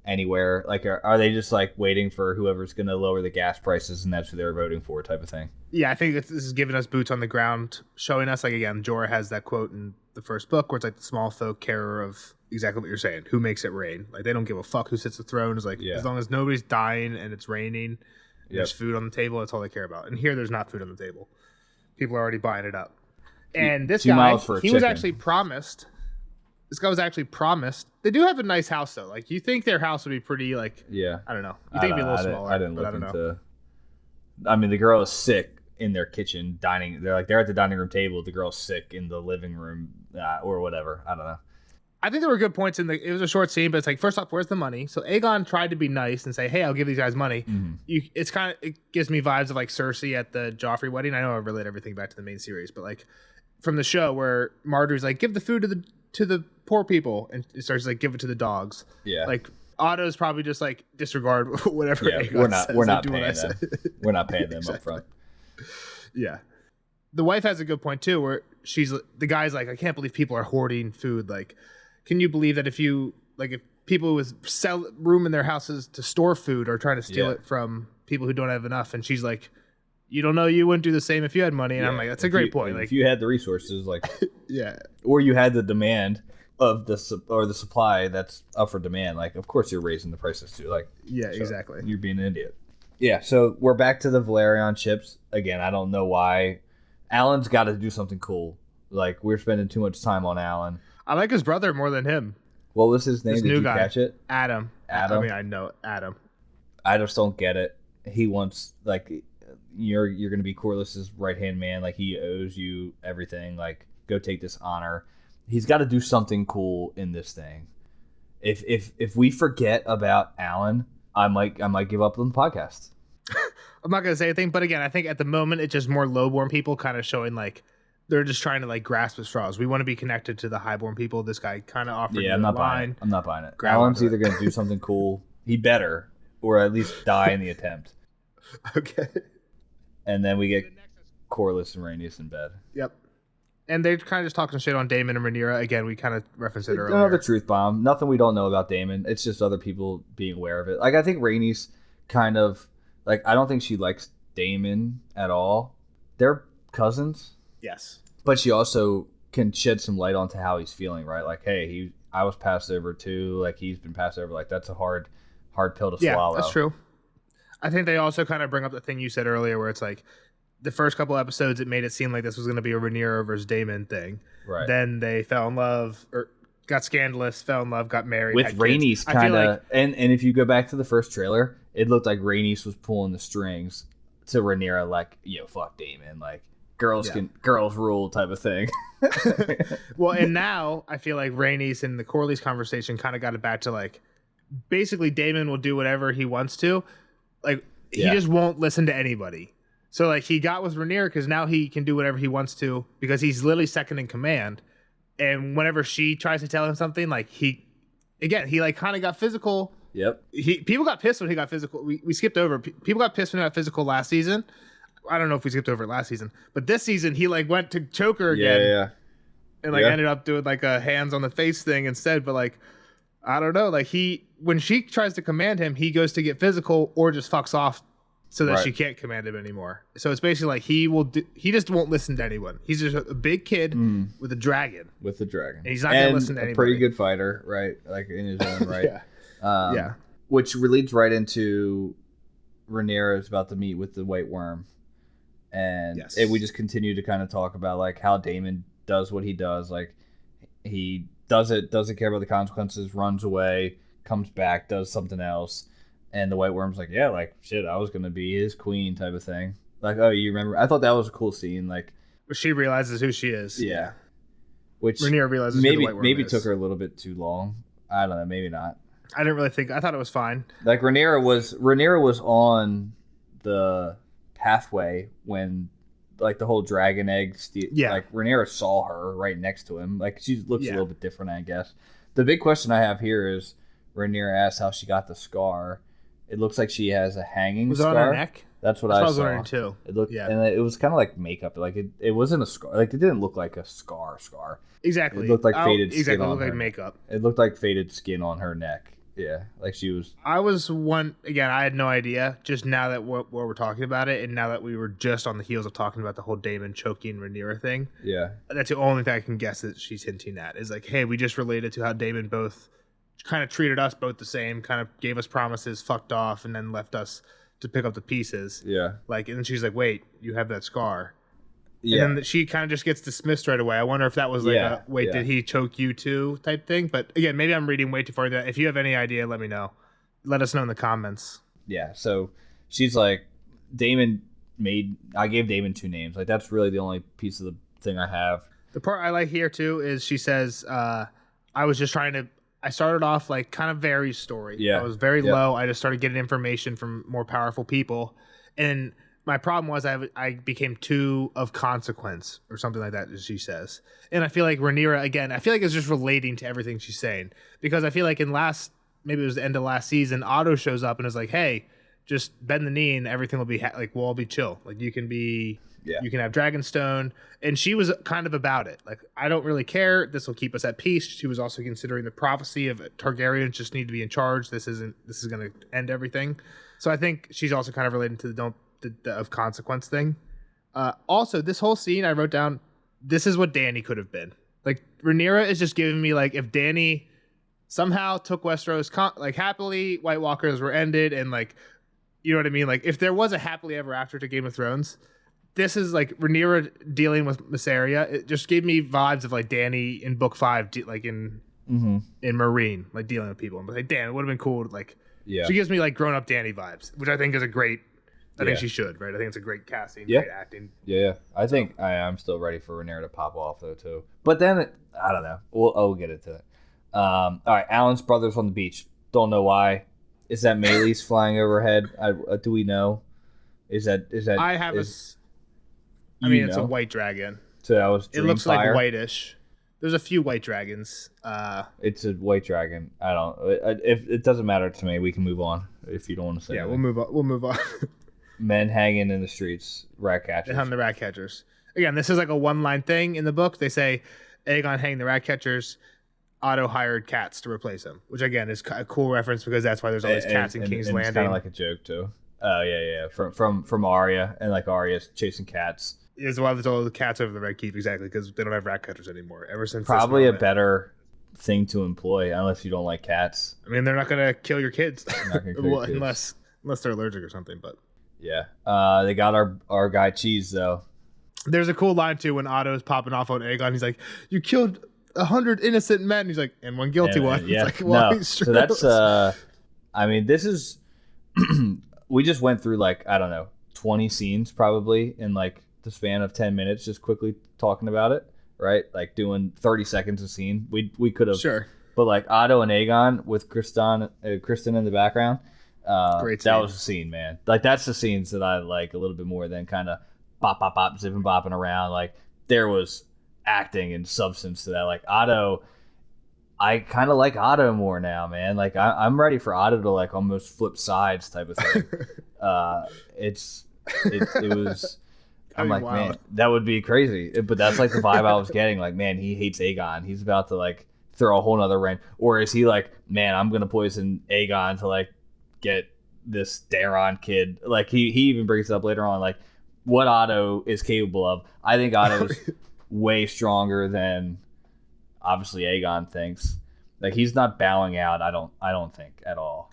anywhere? Like, are they just like waiting for whoever's going to lower the gas prices and that's who they're voting for, type of thing? Yeah, I think this is giving us boots on the ground, showing us like, again, Jorah has that quote in the first book where it's like the small folk care of exactly what you're saying. Who makes it rain? Like, they don't give a fuck who sits the throne. It's like, as long as nobody's dying and it's raining, there's food on the table. That's all they care about. And here, there's not food on the table. People are already buying it up. And this guy, he was actually promised. This guy was actually promised. They do have a nice house though. Like, you think their house would be pretty like, I don't know. You think it'd be a little smaller. I didn't look into. I mean, the girl is sick in their kitchen dining. They're at the dining room table. The girl's sick in the living room or whatever. I don't know. I think there were good points it was a short scene, but it's like, first off, where's the money? So Aegon tried to be nice and say, hey, I'll give these guys money. Mm-hmm. It gives me vibes of like Cersei at the Joffrey wedding. I know I relate everything back to the main series, but like from the show where Marjorie's like, give the food to the poor people, and it starts like, give it to the dogs. Yeah. Like, Otto's probably just like disregard whatever. Yeah, Aegon we're not paying them. We're not paying them up front. Yeah. The wife has a good point too, where the guy's like, I can't believe people are hoarding food. Like, can you believe that if people would sell room in their houses to store food or try to steal it from people who don't have enough? And she's like, you don't know, you wouldn't do the same if you had money. And I'm like, that's a great point. Like, if you had the resources, like, yeah, or you had the demand of the supply that's up for demand, like, of course you're raising the prices too. Like, yeah, exactly. You're being an idiot. Yeah. So we're back to the Valerian ships again. I don't know why. Alan's got to do something cool. Like, we're spending too much time on Alan. I like his brother more than him. What was his name? Did you catch it? Adam. I mean, I know Adam. I just don't get it. He wants, like, you're going to be Corliss's right-hand man. Like, he owes you everything. Like, go take this honor. He's got to do something cool in this thing. If we forget about Alan, I might give up on the podcast. I'm not going to say anything, but again, I think at the moment it's just more low-born people kind of showing like they're just trying to like grasp at straws. We want to be connected to the high-born people. This guy kind of offered. Yeah, I'm not buying it. Alan's either going to do something cool. He better, or at least die in the attempt. Okay. And then we get Corlys and Rhaenys in bed. Yep. And they're kind of just talking shit on Daemon and Rhaenyra. Again, we kind of referenced it earlier. Another truth bomb. Nothing we don't know about Daemon. It's just other people being aware of it. Like, I think Rhaenys kind of, like, I don't think she likes Daemon at all. They're cousins. Yes. But she also can shed some light onto how he's feeling, right? Like, hey, I was passed over too. Like, he's been passed over. Like, that's a hard pill to swallow. Yeah, that's true. I think they also kind of bring up the thing you said earlier where it's like, the first couple episodes, it made it seem like this was going to be a Rhaenyra versus Daemon thing. Right. Then they fell in love, or got scandalous, fell in love, got married. With Rhaenys, kind of. And if you go back to the first trailer, it looked like Rhaenys was pulling the strings to Rhaenyra, like, yo, fuck Daemon. Like, girls rule type of thing. Well, and now I feel like Rhaenys and the Corlys conversation kind of got it back to, like, basically Daemon will do whatever he wants to. Like, he just won't listen to anybody. So, like, he got with Rhaenyra because now he can do whatever he wants to because he's literally second in command. And whenever she tries to tell him something, like, he like kind of got physical. Yep. People got pissed when he got physical. We skipped over. People got pissed when he got physical last season. I don't know if we skipped over it last season, but this season he like went to choke her again. Yeah. And like ended up doing like a hands on the face thing instead. But like, I don't know. Like when she tries to command him, he goes to get physical or just fucks off. So that she can't command him anymore. So it's basically like he just won't listen to anyone. He's just a big kid with a dragon. With a dragon. And he's not going to listen to anybody. A pretty good fighter, right? Like in his own right. Yeah. Which leads right into Rhaenyra is about to meet with the White Worm. And we just continue to kind of talk about like how Daemon does what he does. Like he doesn't care about the consequences, runs away, comes back, does something else. And the White Worm's like, yeah, like shit, I was going to be his queen type of thing. Like, oh, you remember? I thought that was a cool scene. Like she realizes who she is. Yeah. Which Rhaenyra realizes who the White Worm maybe is. took her a little bit too long. I don't know, maybe not. I didn't really think. I thought it was fine. Like Rhaenyra was on the pathway when like the whole dragon egg. Like Rhaenyra saw her right next to him. Like she looks a little bit different, I guess. The big question I have here is Rhaenyra asks how she got the scar. It looks like she has a hanging scar. Was it on her neck? That's what I was saw. wondering too. It looked, and it was kind of like makeup. Like it wasn't a scar. Like it didn't look like a scar. Exactly. It looked like faded skin. Exactly. It on looked her. like makeup. It looked like faded skin on her neck. Yeah, like she was. I was again. I had no idea. Just now that we're talking about it, and now that we were just on the heels of talking about the whole Daemon choking Rhaenyra thing. Yeah, that's the only thing I can guess that she's hinting at is like, hey, we just related to how Daemon both kind of treated us both the same, kind of gave us promises, fucked off, and then left us to pick up the pieces. Yeah. Like, and then she's like, wait, you have that scar. Yeah. And then she kind of just gets dismissed right away. I wonder if that was like did he choke you too type thing? But again, maybe I'm reading way too far into that. If you have any idea, let me know. Let us know in the comments. Yeah. So she's like, I gave Daemon 2 names. Like, that's really the only piece of the thing I have. The part I like here too is she says, I started off like kind of Varys' story. Yeah. I was very low. I just started getting information from more powerful people. And my problem was I became too of consequence or something like that, as she says. And I feel like Rhaenyra, again, I feel like it's just relating to everything she's saying. Because I feel like maybe it was the end of last season, Otto shows up and is like, hey, just bend the knee and everything will be, we'll all be chill. Like you can have Dragonstone. And she was kind of about it. Like, I don't really care. This will keep us at peace. She was also considering the prophecy of Targaryens just need to be in charge. This is going to end everything. So I think she's also kind of related to the of consequence thing. Also, this whole scene I wrote down, this is what Dany could have been. Like, Rhaenyra is just giving me, like, if Dany somehow took Westeros, happily, White Walkers were ended, and, like, you know what I mean? Like, if there was a happily ever after to Game of Thrones, this is, like, Rhaenyra dealing with Mysaria. It just gave me vibes of, like, Dany in Book 5, in Marine, like, dealing with people. I'm like, damn, it would have been cool. Like, she gives me, like, grown-up Dany vibes, which I think is a great... I think she should, right? I think it's a great casting, great acting. Yeah. I think I'm still ready for Rhaenyra to pop off, though, too. But then, I don't know. We'll get into it. All right, Alan's brother's on the beach. Don't know why. Is that Melee's flying overhead? Do we know? Is that? I have it's a white dragon. So that was Dreamfire? It looks like whitish. There's a few white dragons. It's a white dragon. I don't... If it doesn't matter to me, we can move on if you don't want to say anything. We'll move on. Men hanging in the streets, rat catchers. The rat catchers. Again, this is like a one-line thing in the book. They say Aegon hanged the rat catchers. Otto hired cats to replace him, which again is a cool reference because that's why there's all these cats in King's Landing. It's kind of like a joke too. Oh yeah. From Arya, and like Arya's chasing cats. Is why there's all the cats over the Red Keep, exactly, because they don't have rat catchers anymore. Ever since probably a better thing to employ, unless you don't like cats. I mean, they're not gonna kill your kids, unless they're allergic or something. But yeah, they got our guy Cheese though. There's a cool line too when Otto's popping off on Aegon. He's like, "You killed 100 innocent men." He's like, "And one guilty one." Yeah, it's like, no. So that's I mean, this is we just went through like, I don't know, 20 scenes probably in like the span of 10 minutes, just quickly talking about it, right? Like doing 30 seconds a scene. We could have, sure, but like Otto and Aegon with Kristen in the background. Great scene. That was a scene, man. Like that's the scenes that I like a little bit more than kind of bop, zipping, bopping around. Like there was acting and substance to that. Like Otto, I kind of like Otto more now, man. Like I'm ready for Otto to like almost flip sides type of thing. It was. I'm like, wild. Man, that would be crazy. But that's like the vibe I was getting. Like, man, he hates Aegon. He's about to like throw a whole nother reign. Or is he like, man, I'm gonna poison Aegon to like get this Daron kid? Like he even brings it up later on, like what Otto is capable of. I think Otto's way stronger than obviously Aegon thinks. Like he's not bowing out. I don't think at all.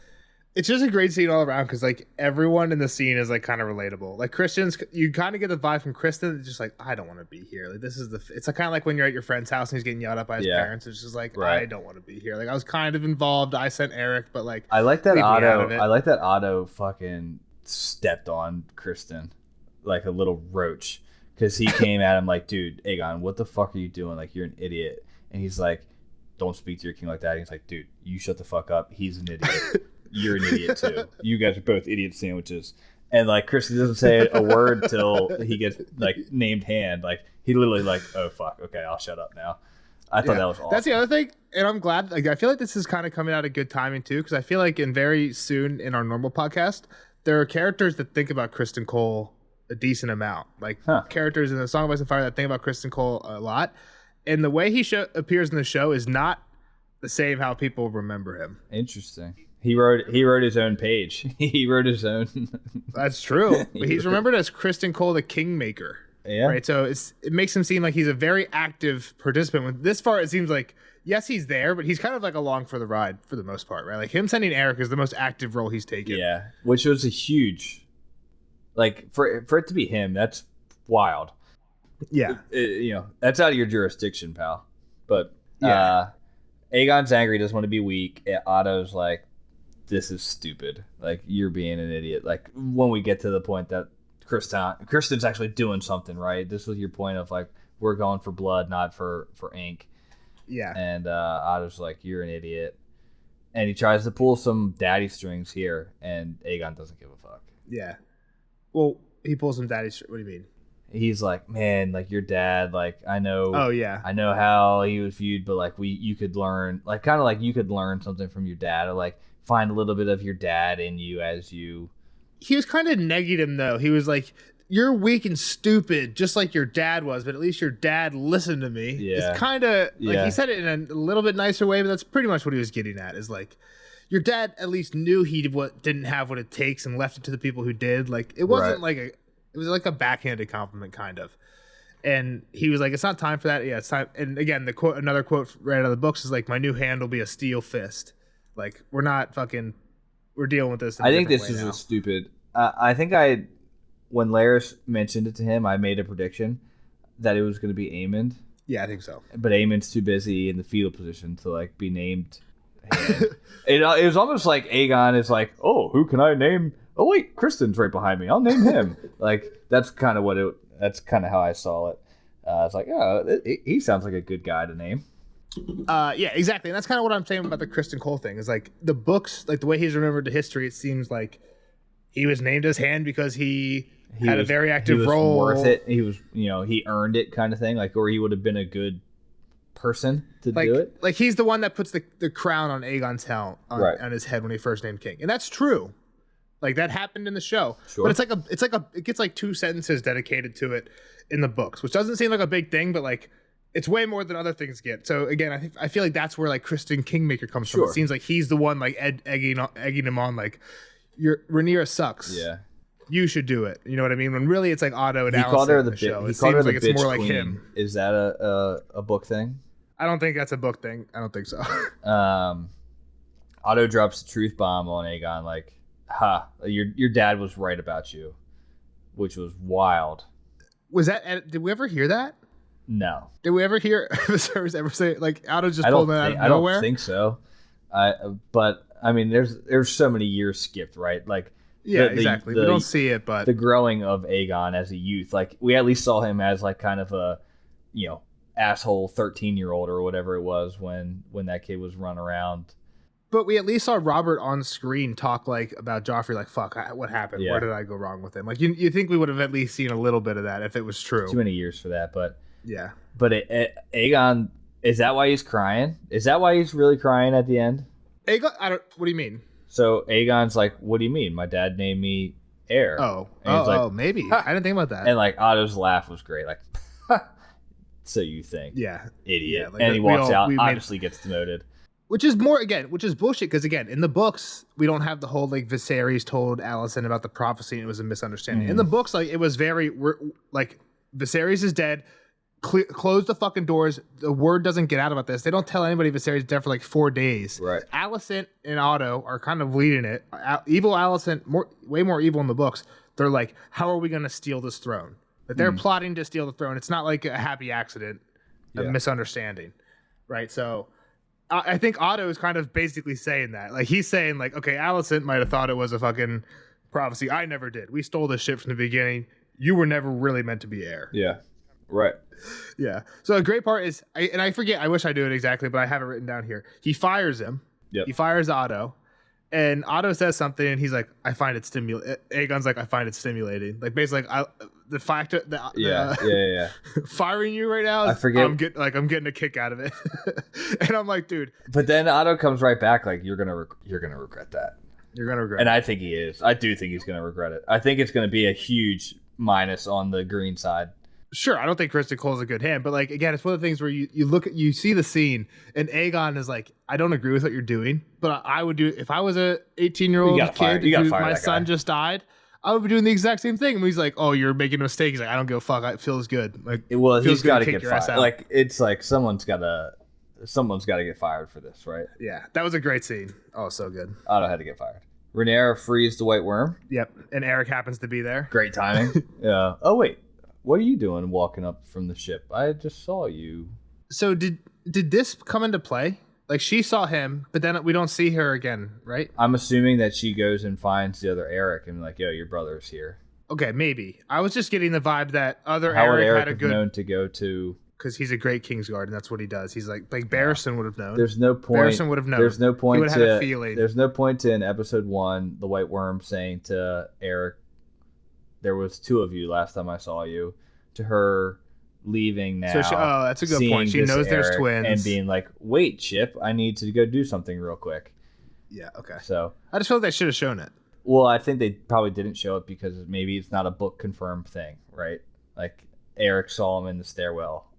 It's just a great scene all around because like everyone in the scene is like kind of relatable. Like Christian's, you kind of get the vibe from Kristen. It's just like, I don't want to be here. Like this is it's kind of like when you're at your friend's house and he's getting yelled at by his parents. It's just like, I don't want to be here. Like I was kind of involved. I sent Eric, but like I like that Otto fucking stepped on Kristen like a little roach because he came at him like, dude, Aegon, what the fuck are you doing? Like you're an idiot. And he's like, don't speak to your king like that. And he's like, dude, you shut the fuck up. He's an idiot. You're an idiot too. You guys are both idiot sandwiches. And like Kristen doesn't say a word till he gets like named hand. Like he literally like, oh fuck, okay, I'll shut up now. I thought that was awesome. That's the other thing, and I'm glad. Like I feel like this is kind of coming out of good timing too, because I feel like very soon in our normal podcast, there are characters that think about Kristen Cole a decent amount. Like characters in the Song of Ice and Fire that think about Kristen Cole a lot, and the way he appears in the show is not the same how people remember him. Interesting. He wrote his own page. He wrote his own. That's true. But he's remembered as Kristen Cole, the Kingmaker. Yeah. Right. So it makes him seem like he's a very active participant. When this far, it seems like yes, he's there, but he's kind of like along for the ride for the most part, right? Like him sending Eric is the most active role he's taken. Yeah, which was a huge, like for it to be him, that's wild. Yeah. That's out of your jurisdiction, pal. But Aegon's angry, doesn't want to be weak. Otto's like, this is stupid. Like, you're being an idiot. Like, when we get to the point that Kristen's actually doing something, right? This was your point of, like, we're going for blood, not for ink. Yeah. And Otto's like, you're an idiot. And he tries to pull some daddy strings here, and Aegon doesn't give a fuck. Yeah. Well, he pulls some daddy strings. What do you mean? He's like, man, like, your dad, like, I know. Oh, yeah. I know how he was viewed, but, like, you could learn, like, kind of like you could learn something from your dad, or, like, find a little bit of your dad in you as you. He was kind of negging him, though. He was like, you're weak and stupid, just like your dad was, but at least your dad listened to me. Yeah. It's kind of, like, he said it in a little bit nicer way, but that's pretty much what he was getting at, is like, your dad at least knew he didn't have what it takes and left it to the people who did. Like, it wasn't like it was like a backhanded compliment, kind of. And he was like, it's not time for that. Yeah, it's time. And again, another quote right out of the books is like, my new hand will be a steel fist. Like, we're dealing with this. I think this is a stupid. I think when Laris mentioned it to him, I made a prediction that it was going to be Aemond. Yeah, I think so. But Aemond's too busy in the fetal position to like be named. It was almost like Aegon is like, oh, who can I name? Oh wait, Kristen's right behind me. I'll name him. Like that's kind of that's kind of how I saw it. It's like, oh, he sounds like a good guy to name. Yeah, exactly. And that's kind of what I'm saying about the Kristen Cole thing. Is like the books, like the way he's remembered to history, it seems like he was named as hand because he had a very active role. Worth it. He was, he earned it, kind of thing. Like, or he would have been a good person to do it. Like he's the one that puts the crown on Aegon's helm on his head when he first named king, and that's true. Like that happened in the show, sure. But it gets like 2 sentences dedicated to it in the books, which doesn't seem like a big thing, but like it's way more than other things get. So again, I feel like that's where like Kristen Kingmaker comes from. It seems like he's the one like egging him on, like Rhaenyra sucks. Yeah, you should do it. You know what I mean? When really it's like Otto and Alicent. He called her the show. It seems like it's more like him. Is that a book thing? I don't think that's a book thing. I don't think so. Otto drops the truth bomb on Aegon, like, your dad was right about you, which was wild. Was that? Did we ever hear that? No. Did we ever hear Viserys ever say like Otto just pulled that out of nowhere? I don't think so. But I mean, there's so many years skipped, right? Like, yeah, exactly. We don't see it, but the growing of Aegon as a youth, like we at least saw him as like kind of a, asshole 13-year-old or whatever it was when that kid was running around. But we at least saw Robert on screen talk like about Joffrey, like, fuck, what happened? Yeah. Where did I go wrong with him? Like, you think we would have at least seen a little bit of that if it was true. Too many years for that, but yeah. But Aegon, is that why he's crying? Is that why he's really crying at the end? Aegon, what do you mean? So Aegon's like, what do you mean? My dad named me heir. Maybe. I didn't think about that. And like Otto's laugh was great. Like, so you think? Yeah, idiot. Yeah, like, and he walks out. Obviously gets demoted. Which is bullshit. Because again, in the books, we don't have the whole like Viserys told Alicent about the prophecy and it was a misunderstanding. In the books, like it was very like Viserys is dead. close the fucking doors. The word doesn't get out about this. They don't tell anybody Viserys is dead for like 4 days. Right. Alicent and Otto are kind of leading it. Evil Alicent, way more evil in the books. They're like, how are we going to steal this throne? But they're plotting to steal the throne. It's not like a happy accident, a misunderstanding, right? So I think Otto is kind of basically saying that. Like, he's saying, like, okay, Alicent might have thought it was a fucking prophecy. I never did. We stole this shit from the beginning. You were never really meant to be heir. Yeah. Right. Yeah. So a great part is, I forget, I wish I knew it exactly, but I have it written down here. He fires him. Yep. He fires Otto. And Otto says something, and he's like, I find it stimulating. Aegon's like, I find it stimulating. Like, basically, the fact that firing you right now, I forget. I'm getting a kick out of it. And I'm like, dude. But then Otto comes right back like, you're gonna regret that. You're gonna regret and it. I think he is. I do think he's gonna regret it. I think it's gonna be a huge minus on the green side. Sure, I don't think Kristen Cole's a good hand, but like, again, it's one of the things where you see the scene, and Aegon is like, I don't agree with what you're doing, but I would do if I was a 18-year-old kid who my son just died, I would be doing the exact same thing. And he's like, oh, you're making a mistake. He's like, I don't give a fuck. It feels good. Like, he's got to get fired. Like, it's like someone's got to get fired for this, right? Yeah, that was a great scene. Oh, so good. Otto had to get fired. Rhaenyra frees the White Worm. Yep, and Eric happens to be there. Great timing. Yeah. Oh wait. What are you doing walking up from the ship? I just saw you. So did this come into play? Like, she saw him, but then we don't see her again, right? I'm assuming that she goes and finds the other Eric and like, yo, your brother's here. Okay, maybe. I was just getting the vibe that other How Eric would had a good known to go to, because he's a great Kingsguard and that's what he does. He's like Barristan would have known. There's no point. Barristan would have known. There's no point. He would have had a feeling. There's no point to in episode 1, the White Worm saying to Eric, "There was 2 of you last time I saw you." To her leaving now. So that's a good point. She knows there's twins. And being like, wait, Chip, I need to go do something real quick. Yeah, okay. So I just feel like they should have shown it. Well, I think they probably didn't show it because maybe it's not a book confirmed thing, right? Like, Eric saw him in the stairwell,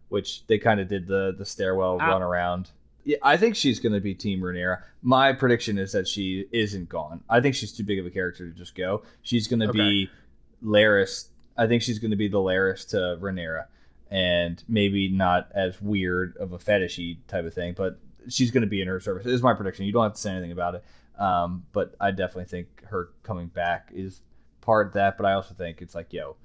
which they kind of did the stairwell run around. Yeah, I think she's going to be Team Rhaenyra. My prediction is that she isn't gone. I think she's too big of a character to just go. She's going to be Larys. I think she's going to be the Larys to Rhaenyra, and maybe not as weird of a fetishy type of thing, but she's going to be in her service. This is my prediction. You don't have to say anything about it, but I definitely think her coming back is part of that, but I also think it's like, yo,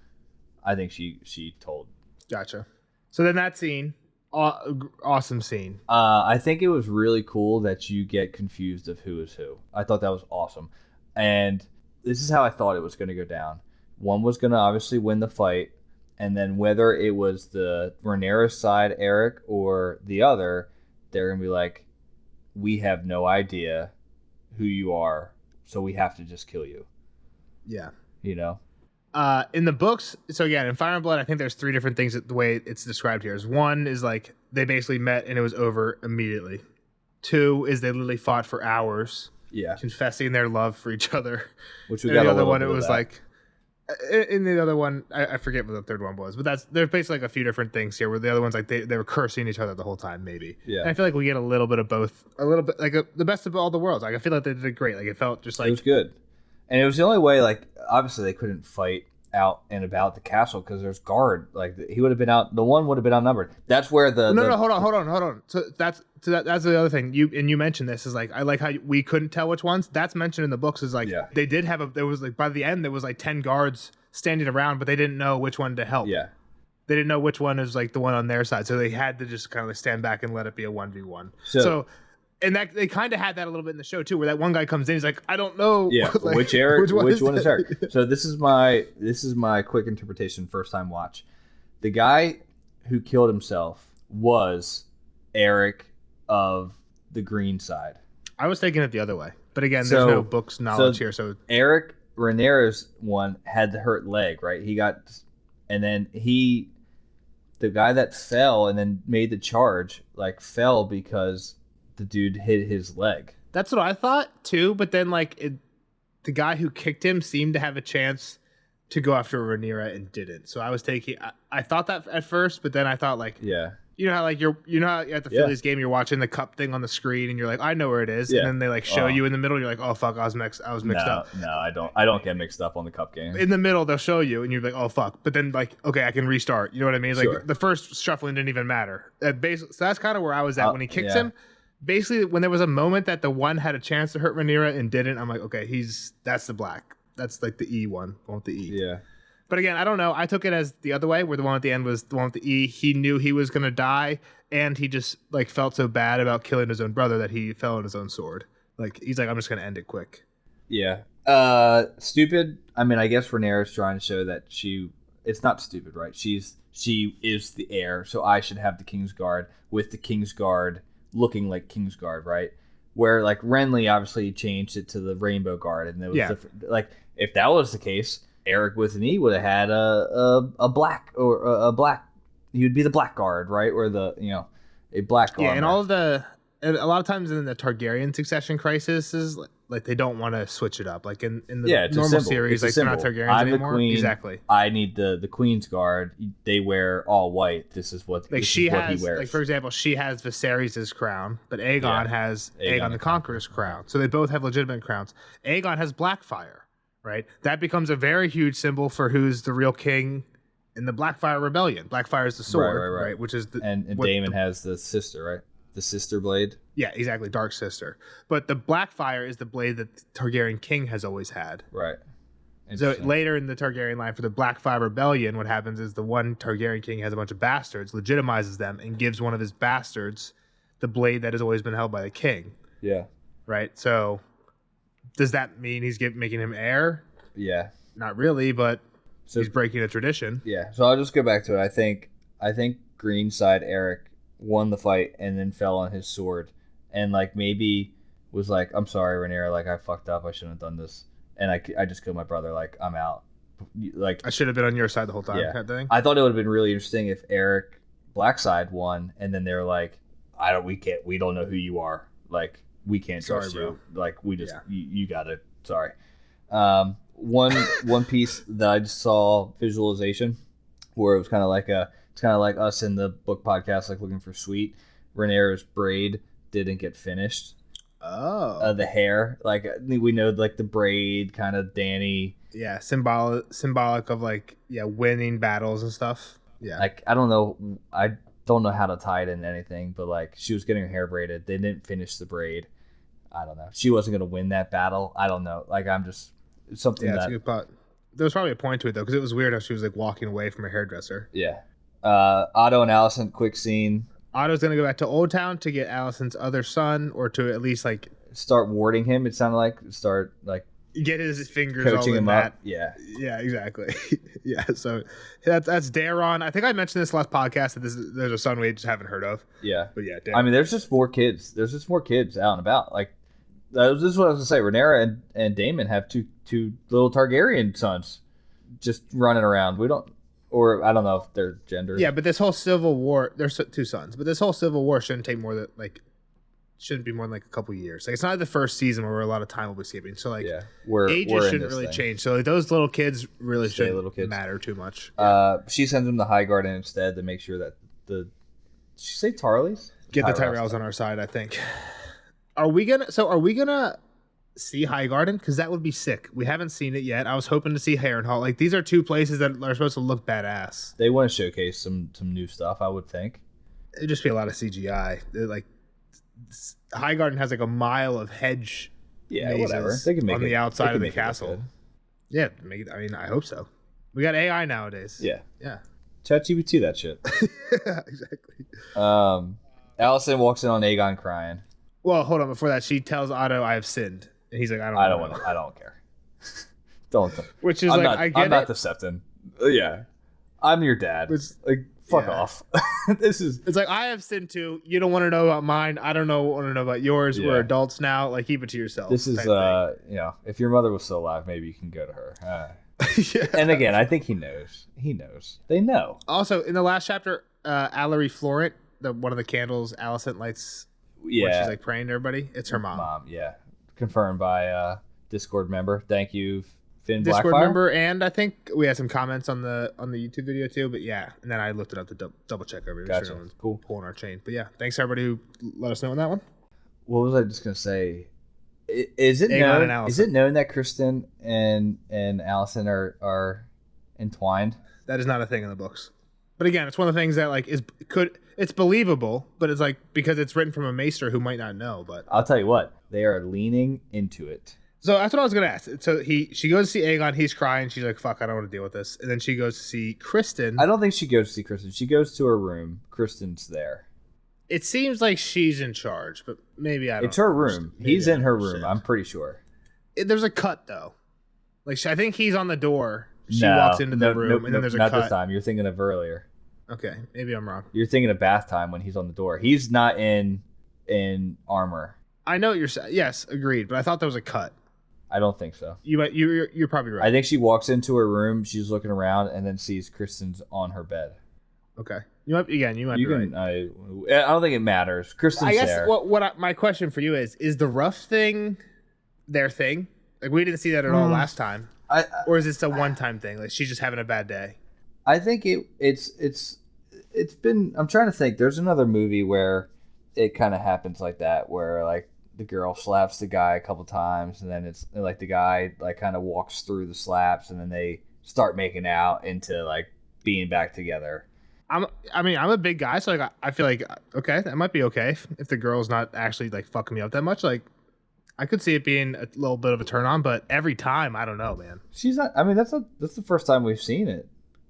I think she told. Gotcha. So then that scene, awesome scene. I think it was really cool that you get confused of who is who. I thought that was awesome, and this is how I thought it was going to go down. One was going to obviously win the fight, and then whether it was the Rhaenyra side, Eric, or the other, they're going to be like, we have no idea who you are, so we have to just kill you. Yeah. You know? In the books, so again, in Fire and Blood, I think there's 3 different things the way it's described here. One is like, they basically met and it was over immediately. 2 is they literally fought for hours. Yeah. Confessing their love for each other. Which we got the other one, it was like... In the other one, I forget what the third one was, but there's basically like a few different things here where the other one's like they were cursing each other the whole time, maybe. Yeah. And I feel like we get a little bit of both, a little bit like the best of all the worlds. Like, I feel like they did great. Like, it felt just like it was good, and it was the only way. Like, obviously they couldn't fight out and about the castle because there's guard. Like, he would have been out. The one would have been outnumbered. That's where the no, hold on. So that's the other thing. You mentioned this is like, I like how we couldn't tell which ones. That's mentioned in the books. Is like they did have there was like by the end there was like 10 guards standing around, but they didn't know which one to help. Yeah. They didn't know which one is like the one on their side. So they had to just kind of like stand back and let it be a 1v1. So and that they kind of had that a little bit in the show too, where that one guy comes in, he's like, I don't know. Yeah. Like, which Eric, which one is Eric? So this is my quick interpretation, first time watch. The guy who killed himself was Eric of the green side. I was taking it the other way. But again, there's no books knowledge here. So Eric Rhaenyra's one had the hurt leg, right? He got, and then the guy that fell and then made the charge, like, fell because the dude hit his leg. That's what I thought too. But then the guy who kicked him seemed to have a chance to go after Rhaenyra and didn't. So I was I thought that at first, but then I thought like, yeah, You know how like how at the Phillies game you're watching the cup thing on the screen and you're like, I know where it is, and then they like show you in the middle. You're like, oh fuck, I was mixed up. No, I don't get mixed up on the cup game. In the middle, they'll show you, and you're like, oh fuck. But then like, okay, I can restart. You know what I mean? It's like the first shuffling didn't even matter. So that's kind of where I was at when he kicked him. Basically, when there was a moment that the one had a chance to hurt Rhaenyra and didn't, I'm like, okay, that's the black. That's like the E one with the E. Yeah. But again, I don't know. I took it as the other way, where the one at the end was the one with the E. He knew he was gonna die, and he just like felt so bad about killing his own brother that he fell on his own sword. Like he's like, I'm just gonna end it quick. Yeah. Stupid. I mean, I guess Rhaenyra's trying to show that it's not stupid, right? She is the heir, so I should have the Kingsguard with the Kingsguard looking like Kingsguard, right? Where like Renly obviously changed it to the Rainbow Guard, and there was like if that was the case, Eric with an E would have had a black or a black. He would be the Black Guard, right? Or a black guard. Yeah, and a lot of times in the Targaryen succession crisis, like they don't want to switch it up. Like in the normal series, like they're not Targaryens I'm anymore. The queen. Exactly. I need the Queen's Guard. They wear all white. This is what like she has. Like for example, she has Viserys' crown, but Aegon has Aegon the Conqueror's crown. So they both have legitimate crowns. Aegon has Blackfire, right? That becomes a very huge symbol for who's the real king in the Blackfire Rebellion. Blackfire is the sword, right? Which is and Daemon has the sister, right? The sister blade. Yeah, exactly. Dark sister. But the Blackfire is the blade that the Targaryen king has always had. Right. So later in the Targaryen line for the Blackfire Rebellion, what happens is the one Targaryen king has a bunch of bastards, legitimizes them, and gives one of his bastards the blade that has always been held by the king. Yeah. Right? So does that mean he's making him heir? Yeah. Not really, but he's breaking a tradition. Yeah. So I'll just go back to it. I think green side Eric won the fight and then fell on his sword and like maybe was like, I'm sorry, Rhaenyra, like I fucked up, I shouldn't have done this, and I just killed my brother, like I'm out, like I should have been on your side the whole time. Kind of thing. I thought it would have been really interesting if Eric black side won and then they're like, we don't know who you are, like we can't trust you, like we just you gotta, sorry. One piece that I just saw visualization where it was kind of like us in the book podcast, like looking for sweet. Rhaenyra's braid didn't get finished. Oh, the hair, like we know, like the braid, kind of Dany. Yeah, symbolic of like winning battles and stuff. Yeah, like I don't know how to tie it into anything, but like she was getting her hair braided. They didn't finish the braid. I don't know. She wasn't gonna win that battle. I don't know. Like I'm just something. Yeah, that's a good thought. There was probably a point to it though, because it was weird how she was like walking away from her hairdresser. Yeah. Otto and Alicent, quick scene. Otto's gonna go back to Old Town to get Alicent's other son, or to at least like start warding him. It sounded like get his fingers coaching all in him that. Up. Yeah, exactly. Yeah, so that's Daron. I think I mentioned this last podcast that there's a son we just haven't heard of. Yeah, but yeah, Daron. I mean, there's just more kids. There's just more kids out and about. Like this is what I was gonna say. Rhaenyra and Daemon have two little Targaryen sons just running around. We don't. Or I don't know if they're gender. Yeah, but this whole civil war, there's two sons, but this whole civil war shouldn't be more than like a couple years. Like it's not like the first season where a lot of time will be skipping. So like ages shouldn't really change. So like, those little kids really shouldn't matter too much. She sends them the High Garden instead to make sure that did she say Tarleys? Get the Tyrells on our side, I think. Are we gonna see High Garden? Because that would be sick. We haven't seen it yet. I was hoping to see Harrenhal. Like these are two places that are supposed to look badass. They want to showcase some new stuff, I would think. It'd just be a lot of CGI. Like High Garden has like a mile of hedge. Yeah, whatever. They can make on the outside of the castle. Yeah, I mean, I hope so. We got AI nowadays. Yeah. ChatGPT that shit. Exactly. Alicent walks in on Aegon crying. Well, hold on. Before that, she tells Otto, "I have sinned," and he's like, "I don't care. don't." Which is I'm not the Septon. Yeah, I'm your dad. Fuck off. It's like I have sinned too. You don't want to know about mine. I don't want to know about yours. We're adults now. Like keep it to yourself. This is if your mother was still alive, maybe you can go to her. And again, I think he knows. They know. Also, in the last chapter, Allery Florent, one of the candles Alicent lights. When she's like praying to everybody, it's her mom. Confirmed by Discord member. Thank you, Finn Discord Blackfire? number, and I think we had some comments on the YouTube video too. But yeah, and then I looked it up to double check everything. Gotcha. Sure no one's Cool. pulling our chain. But yeah, thanks everybody who let us know on that one. What was I just gonna say? Is it Aegon and known? Alicent. Is it known that Kristen and Alicent are entwined? That is not a thing in the books. But again, it's one of the things that like it's believable, but it's like because it's written from a maester who might not know. But I'll tell you what, they are leaning into it. so that's what I was gonna ask. So she goes to see Aegon, he's crying, she's like, "Fuck, I don't want to deal with this." And then she goes to see Kristen. I don't think she goes to see Kristen. She goes to her room. Kristen's there. It seems like she's in charge, but maybe I don't. It's her room. Maybe He's I in don't her room. understand. I'm pretty sure. There's a cut though. Like I think he's on the door. She No, walks into the room, and then there's a not cut. this time. You're thinking of earlier. Okay, maybe I'm wrong. You're thinking of bath time when he's on the door. He's not in armor. I know what you're saying. Yes, agreed. But I thought there was a cut. I don't think so. You're probably right. I think she walks into her room. She's looking around and then sees Kristen's on her bed. Okay. You might be right. I don't think it matters. Kristen's I guess there. my question for you is the rough thing their thing? Like we didn't see that at all last time. Or is this a one-time thing? Like she's just having a bad day? I think it's been. I'm trying to think. There's another movie where it kind of happens like that, where like the girl slaps the guy a couple times, and then it's like the guy like kind of walks through the slaps, and then they start making out into like being back together. I'm a big guy, so like I feel like okay, that might be okay if the girl's not actually like fucking me up that much. Like I could see it being a little bit of a turn on, but every time I don't know, man. She's not. I mean, that's the first time we've seen it.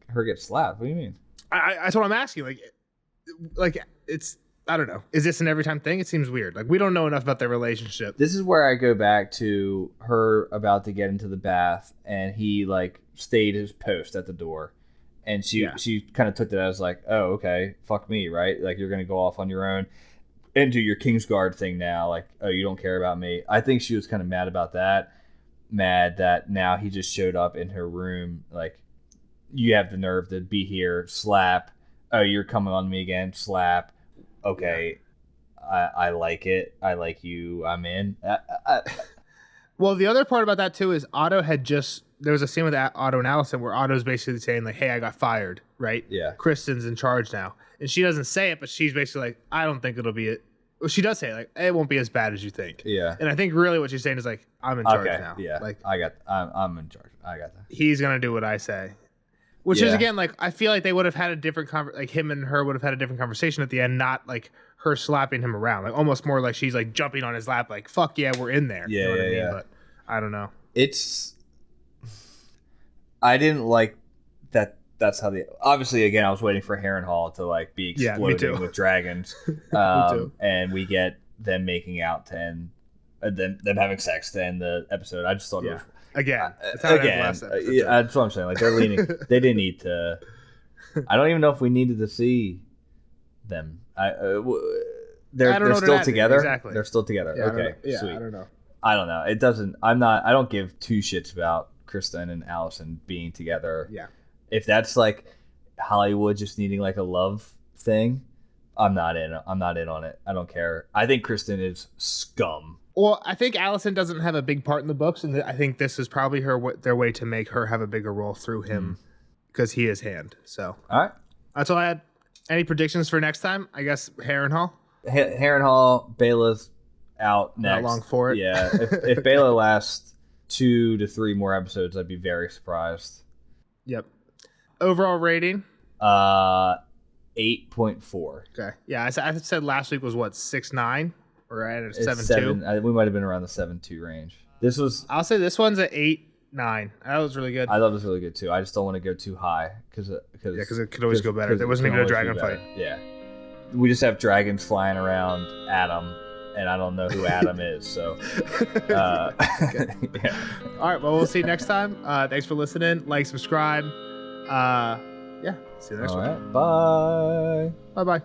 Her get slapped. What do you mean? That's what I'm asking. Like it's I don't know. Is this an every time thing? It seems weird. Like we don't know enough about their relationship. This is where I go back to her about to get into the bath, and he like stayed his post at the door, and she kind of took that as like, oh, okay, fuck me, right? Like you're gonna go off on your own and do your Kingsguard thing now. Like, oh, you don't care about me. I think she was kind of mad about that. Mad that now he just showed up in her room. Like, you have the nerve to be here, slap. Oh, you're coming on me again, slap. Okay, yeah. I like it. I like you. I'm in. Well, the other part about that too is Otto there was a scene with Otto and Alicent where Otto's basically saying like, "Hey, I got fired," right? Yeah. Kristen's in charge now, and she doesn't say it, but she's basically like, "I don't think it'll be it." Well, she does say like, "It won't be as bad as you think." Yeah. And I think really what she's saying is like, "I'm in charge now." Yeah. Like I'm in charge. I got that. He's gonna do what I say. Which is again like I feel like they would have had a different like him and her would have had a different conversation at the end, not like her slapping him around, like almost more like she's like jumping on his lap, like "Fuck yeah, we're in there." Yeah, you know what I mean? yeah. But I don't know. I didn't like that. That's how obviously again I was waiting for Harrenhal to like be exploding with dragons, and we get them making out to end, them having sex to end the episode. I just thought it was. Again, that's how it ended last episode. Yeah, that's what I'm saying. Like they're leaning. They didn't need to. I don't even know if we needed to see them. They're still together. Exactly. They're still together. Yeah, Okay, sweet. I don't know. I don't know. It doesn't. I don't give two shits about Kristen and Alicent being together. Yeah. If that's like Hollywood just needing like a love thing, I'm not in. I'm not in on it. I don't care. I think Kristen is scum. Well, I think Alicent doesn't have a big part in the books, and I think this is probably their way to make her have a bigger role through him because he is Hand. So, all right, that's all I had. Any predictions for next time? I guess Harrenhal. Harrenhal, Bela's out next. Not long for it. Yeah, if Bela lasts 2 to 3 more episodes, I'd be very surprised. Yep. Overall rating? 8.4. Okay. Yeah, I said last week was what 6.9. Or at a 7.2. We might have been around the 7.2 range. I'll say this one's at 8.9. That was really good. I thought it was really good too. I just don't want to go too high because it could always go better. There wasn't even a dragon fight. Yeah, we just have dragons flying around Adam, and I don't know who Adam is. So, yeah. All right. Well, we'll see you next time. Thanks for listening. Like, subscribe. Yeah. See you next one. All right. Bye. Bye.